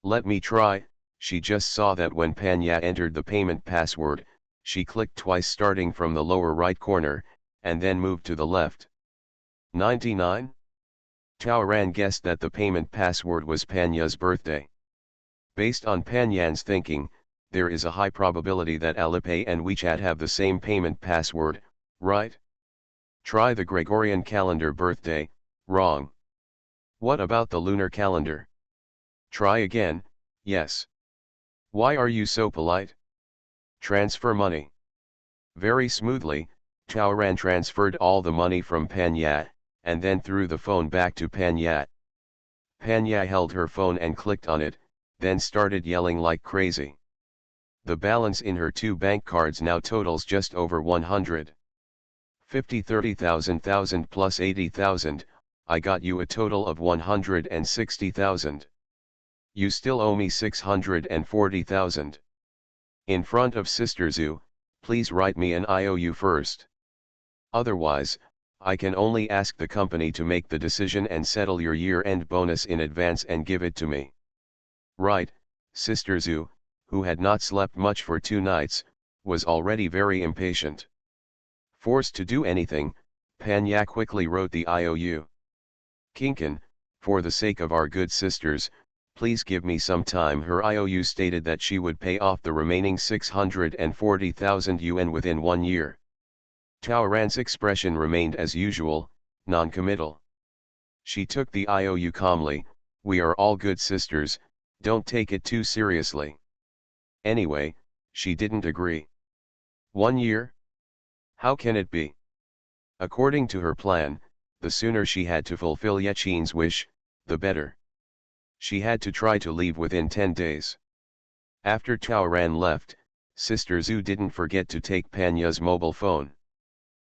Let me try. She just saw that when Panya entered the payment password, she clicked twice starting from the lower right corner, and then moved to the left. 99? Taoran guessed that the payment password was Panya's birthday. Based on Panyan's thinking, there is a high probability that Alipay and WeChat have the same payment password, right? Try the Gregorian calendar birthday, wrong. What about the lunar calendar? Try again, yes. Why are you so polite? Transfer money. Very smoothly, Taoran transferred all the money from Panya, and then threw the phone back to Panya. Panya held her phone and clicked on it, then started yelling like crazy. The balance in her 2 bank cards now totals just over 100. 50 30,000 plus 80,000, I got you a total of 160,000. You still owe me 640,000. In front of Sister Zhu, please write me an IOU first. Otherwise, I can only ask the company to make the decision and settle your year-end bonus in advance and give it to me. Right, Sister Zhu, who had not slept much for 2 nights, was already very impatient. Forced to do anything, Panya quickly wrote the IOU. Kinkan, for the sake of our good sisters, please give me some time. Her IOU stated that she would pay off the remaining 640,000 yuan within 1 year. Taoran's expression remained as usual, non-committal. She took the IOU calmly, we are all good sisters, don't take it too seriously. Anyway, she didn't agree. 1 year? How can it be? According to her plan, the sooner she had to fulfill Yechin's wish, the better. She had to try to leave within 10 days. After Taoran left, Sister Zhu didn't forget to take Panya's mobile phone.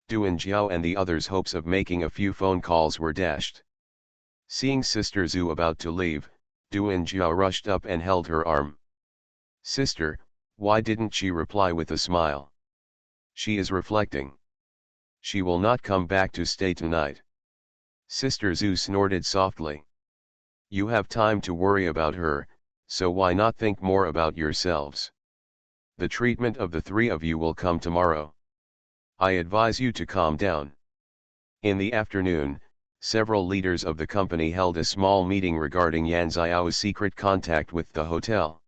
Duan Jiao and the others' hopes of making a few phone calls were dashed. Seeing Sister Zhu about to leave, Duan Jiao rushed up and held her arm. Sister, why didn't she reply with a smile? She is reflecting. She will not come back to stay tonight. Sister Zhu snorted softly. You have time to worry about her, so why not think more about yourselves? The treatment of the three of you will come tomorrow. I advise you to calm down. In the afternoon, several leaders of the company held a small meeting regarding Yan Xiao's secret contact with the hotel.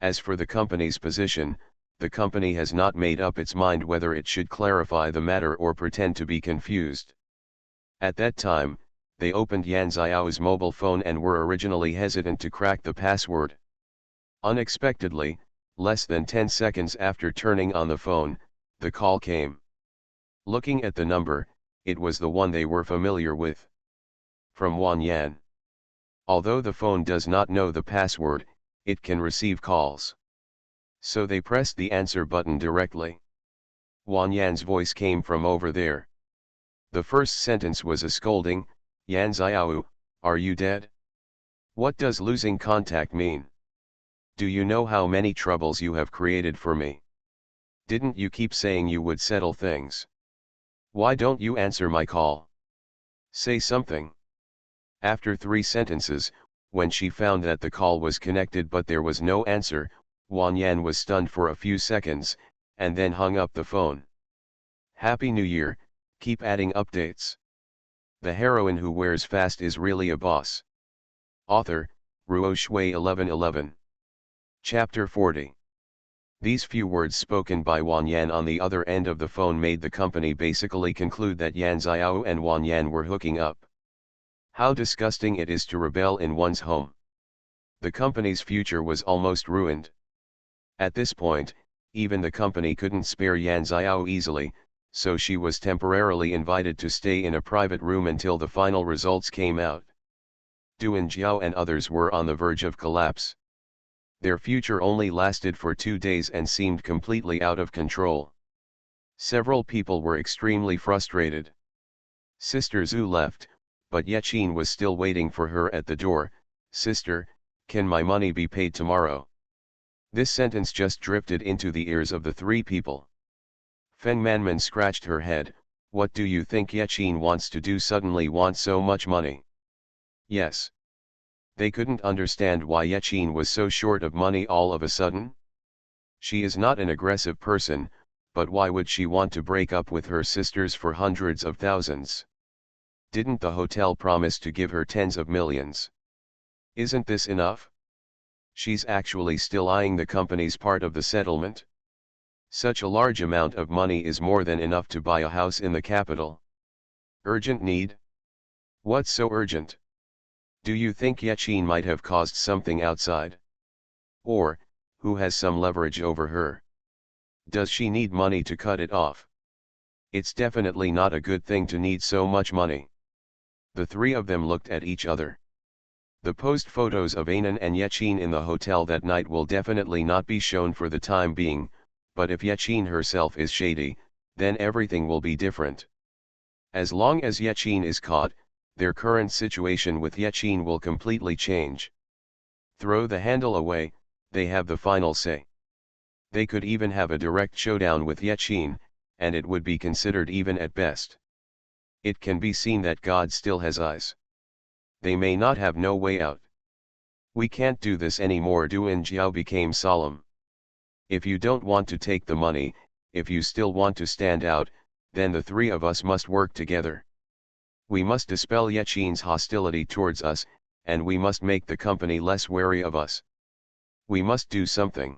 As for the company's position, the company has not made up its mind whether it should clarify the matter or pretend to be confused. At that time, they opened Yan Xiao's mobile phone and were originally hesitant to crack the password. Unexpectedly, less than 10 seconds after turning on the phone, the call came. Looking at the number, it was the one they were familiar with. From Wan Yan. Although the phone does not know the password, it can receive calls. So they pressed the answer button directly. Wan Yan's voice came from over there. The first sentence was a scolding, Yan Xiao, are you dead? What does losing contact mean? Do you know how many troubles you have created for me? Didn't you keep saying you would settle things? Why don't you answer my call? Say something. After 3 sentences, when she found that the call was connected but there was no answer, Wan Yan was stunned for a few seconds, and then hung up the phone. Happy New Year, keep adding updates. The heroine who wears fast is really a boss. Author, Ruo Shui 1111. Chapter 40. These few words spoken by Wan Yan on the other end of the phone made the company basically conclude that Yan Xiao and Wan Yan were hooking up. How disgusting it is to rebel in one's home. The company's future was almost ruined. At this point, even the company couldn't spare Yan Xiao easily, so she was temporarily invited to stay in a private room until the final results came out. Duan Jiao and others were on the verge of collapse. Their future only lasted for 2 days and seemed completely out of control. Several people were extremely frustrated. Sister Zhu left, but Yechin was still waiting for her at the door. Sister, can my money be paid tomorrow? This sentence just drifted into the ears of the 3 people. Feng Manman scratched her head. What do you think Yechin wants to do suddenly want so much money? Yes. They couldn't understand why Yechin was so short of money all of a sudden. She is not an aggressive person, but why would she want to break up with her sisters for hundreds of thousands? Didn't the hotel promise to give her tens of millions? Isn't this enough? She's actually still eyeing the company's part of the settlement. Such a large amount of money is more than enough to buy a house in the capital. Urgent need? What's so urgent? Do you think Yechin might have caused something outside? Or, who has some leverage over her? Does she need money to cut it off? It's definitely not a good thing to need so much money. The 3 of them looked at each other. The post photos of Anan and Yechin in the hotel that night will definitely not be shown for the time being, but if Yechin herself is shady, then everything will be different. As long as Yechin is caught, their current situation with Yechin will completely change. Throw the handle away, they have the final say. They could even have a direct showdown with Yechin, and it would be considered even at best. It can be seen that God still has eyes. They may not have no way out. We can't do this anymore. Duan Jiao became solemn. If you don't want to take the money, if you still want to stand out, then the 3 of us must work together. We must dispel Yechin's hostility towards us, and we must make the company less wary of us. We must do something.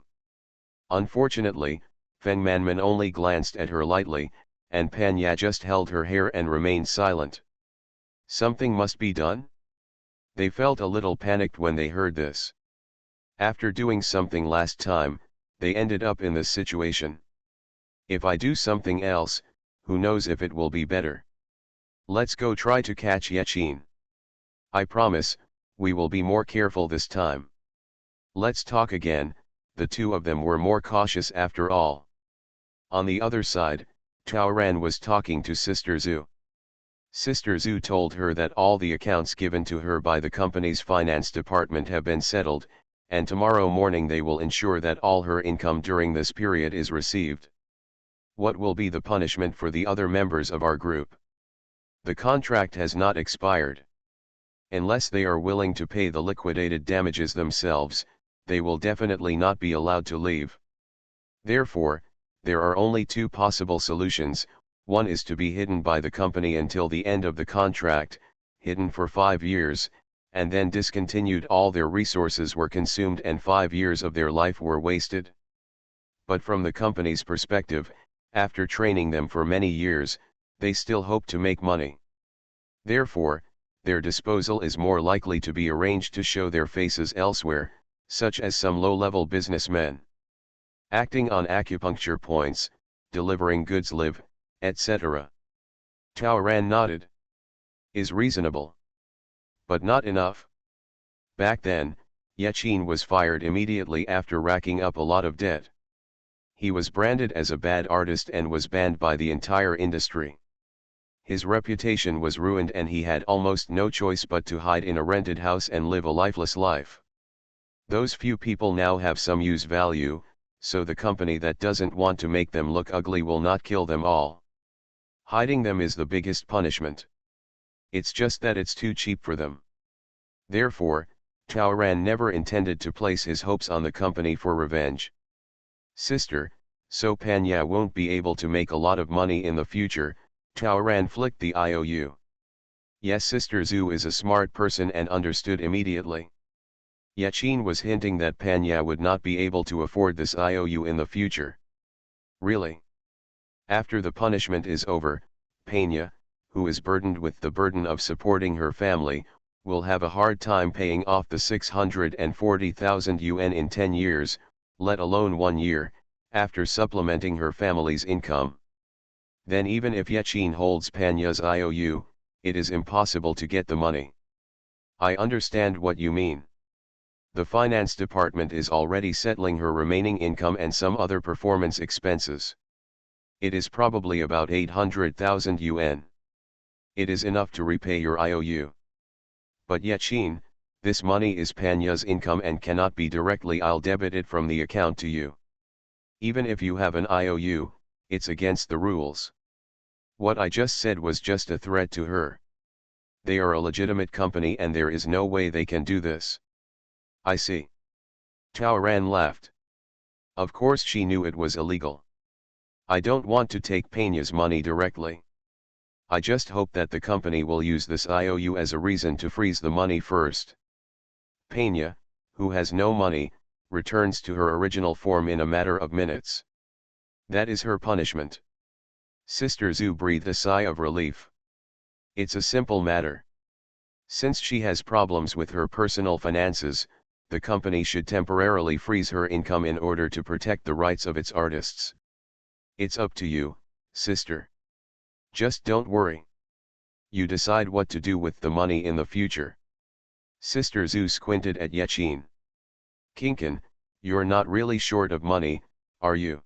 Unfortunately, Feng Manman only glanced at her lightly, and Panya just held her hair and remained silent. Something must be done? They felt a little panicked when they heard this. After doing something last time, they ended up in this situation. If I do something else, who knows if it will be better. Let's go try to catch Yechin. I promise, we will be more careful this time. Let's talk again, the two of them were more cautious after all. On the other side, Taoran was talking to Sister Zhu. Sister Zhu told her that all the accounts given to her by the company's finance department have been settled, and tomorrow morning they will ensure that all her income during this period is received. What will be the punishment for the other members of our group? The contract has not expired. Unless they are willing to pay the liquidated damages themselves, they will definitely not be allowed to leave. Therefore, there are only two possible solutions. One is to be hidden by the company until the end of the contract, hidden for 5 years, and then discontinued. All their resources were consumed and 5 years of their life were wasted. But from the company's perspective, after training them for many years, they still hope to make money. Therefore, their disposal is more likely to be arranged to show their faces elsewhere, such as some low-level businessmen. Acting on acupuncture points, delivering goods live, etc. Taoran nodded. Is reasonable. But not enough. Back then, Yechin was fired immediately after racking up a lot of debt. He was branded as a bad artist and was banned by the entire industry. His reputation was ruined and he had almost no choice but to hide in a rented house and live a lifeless life. Those few people now have some use value, so the company that doesn't want to make them look ugly will not kill them all. Hiding them is the biggest punishment. It's just that it's too cheap for them. Therefore, Taoran never intended to place his hopes on the company for revenge. Sister, so Panya won't be able to make a lot of money in the future. Taoran flicked the IOU. Yes, Sister Zhu is a smart person and understood immediately. Yechin was hinting that Panya would not be able to afford this IOU in the future. Really? After the punishment is over, Panya, who is burdened with the burden of supporting her family, will have a hard time paying off the 640,000 yuan in 10 years, let alone 1 year, after supplementing her family's income. Then even if Yechin holds Panya's IOU, it is impossible to get the money. I understand what you mean. The finance department is already settling her remaining income and some other performance expenses. It is probably about 800,000 yuan. It is enough to repay your IOU. But Yechin, this money is Panya's income and cannot be directly debited from the account to you. Even if you have an IOU, it's against the rules. What I just said was just a threat to her. They are a legitimate company and there is no way they can do this. I see. Taoran laughed. Of course she knew it was illegal. I don't want to take Panya's money directly. I just hope that the company will use this IOU as a reason to freeze the money first. Panya, who has no money, returns to her original form in a matter of minutes. That is her punishment. Sister Zhu breathed a sigh of relief. It's a simple matter. Since she has problems with her personal finances, the company should temporarily freeze her income in order to protect the rights of its artists. It's up to you, sister. Just don't worry. You decide what to do with the money in the future. Sister Zhu squinted at Yechin. Kinkin, you're not really short of money, are you?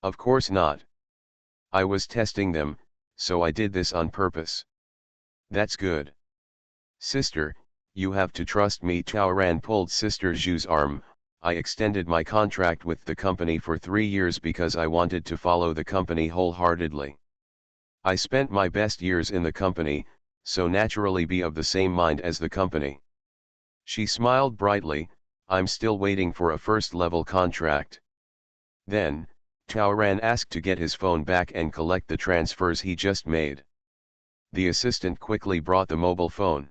Of course not. I was testing them, so I did this on purpose. That's good. Sister, you have to trust me. Taoran pulled Sister Zhu's arm. I extended my contract with the company for 3 years because I wanted to follow the company wholeheartedly. I spent my best years in the company, so naturally be of the same mind as the company. She smiled brightly. I'm still waiting for a first-level contract. Then, Taoran asked to get his phone back and collect the transfers he just made. The assistant quickly brought the mobile phone.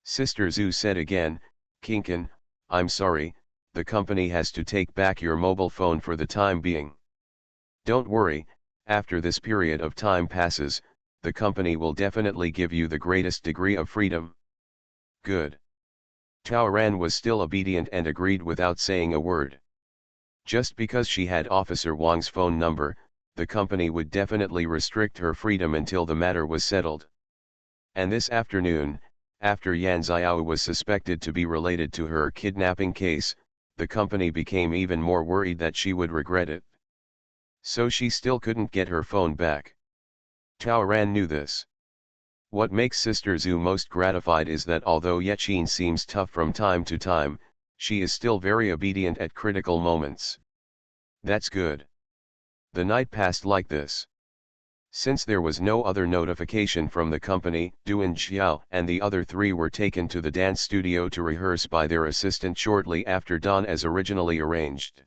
Sister Zhu said again, Kinkin, I'm sorry, the company has to take back your mobile phone for the time being. Don't worry, after this period of time passes, the company will definitely give you the greatest degree of freedom. Good. Taoran was still obedient and agreed without saying a word. Just because she had Officer Wang's phone number, the company would definitely restrict her freedom until the matter was settled. And this afternoon, after Yan Xiao was suspected to be related to her kidnapping case, the company became even more worried that she would regret it. So she still couldn't get her phone back. Tao Ran knew this. What makes Sister Zhu most gratified is that although Yechin seems tough from time to time, she is still very obedient at critical moments. That's good. The night passed like this. Since there was no other notification from the company, Duan Xiao and the other three were taken to the dance studio to rehearse by their assistant shortly after dawn as originally arranged.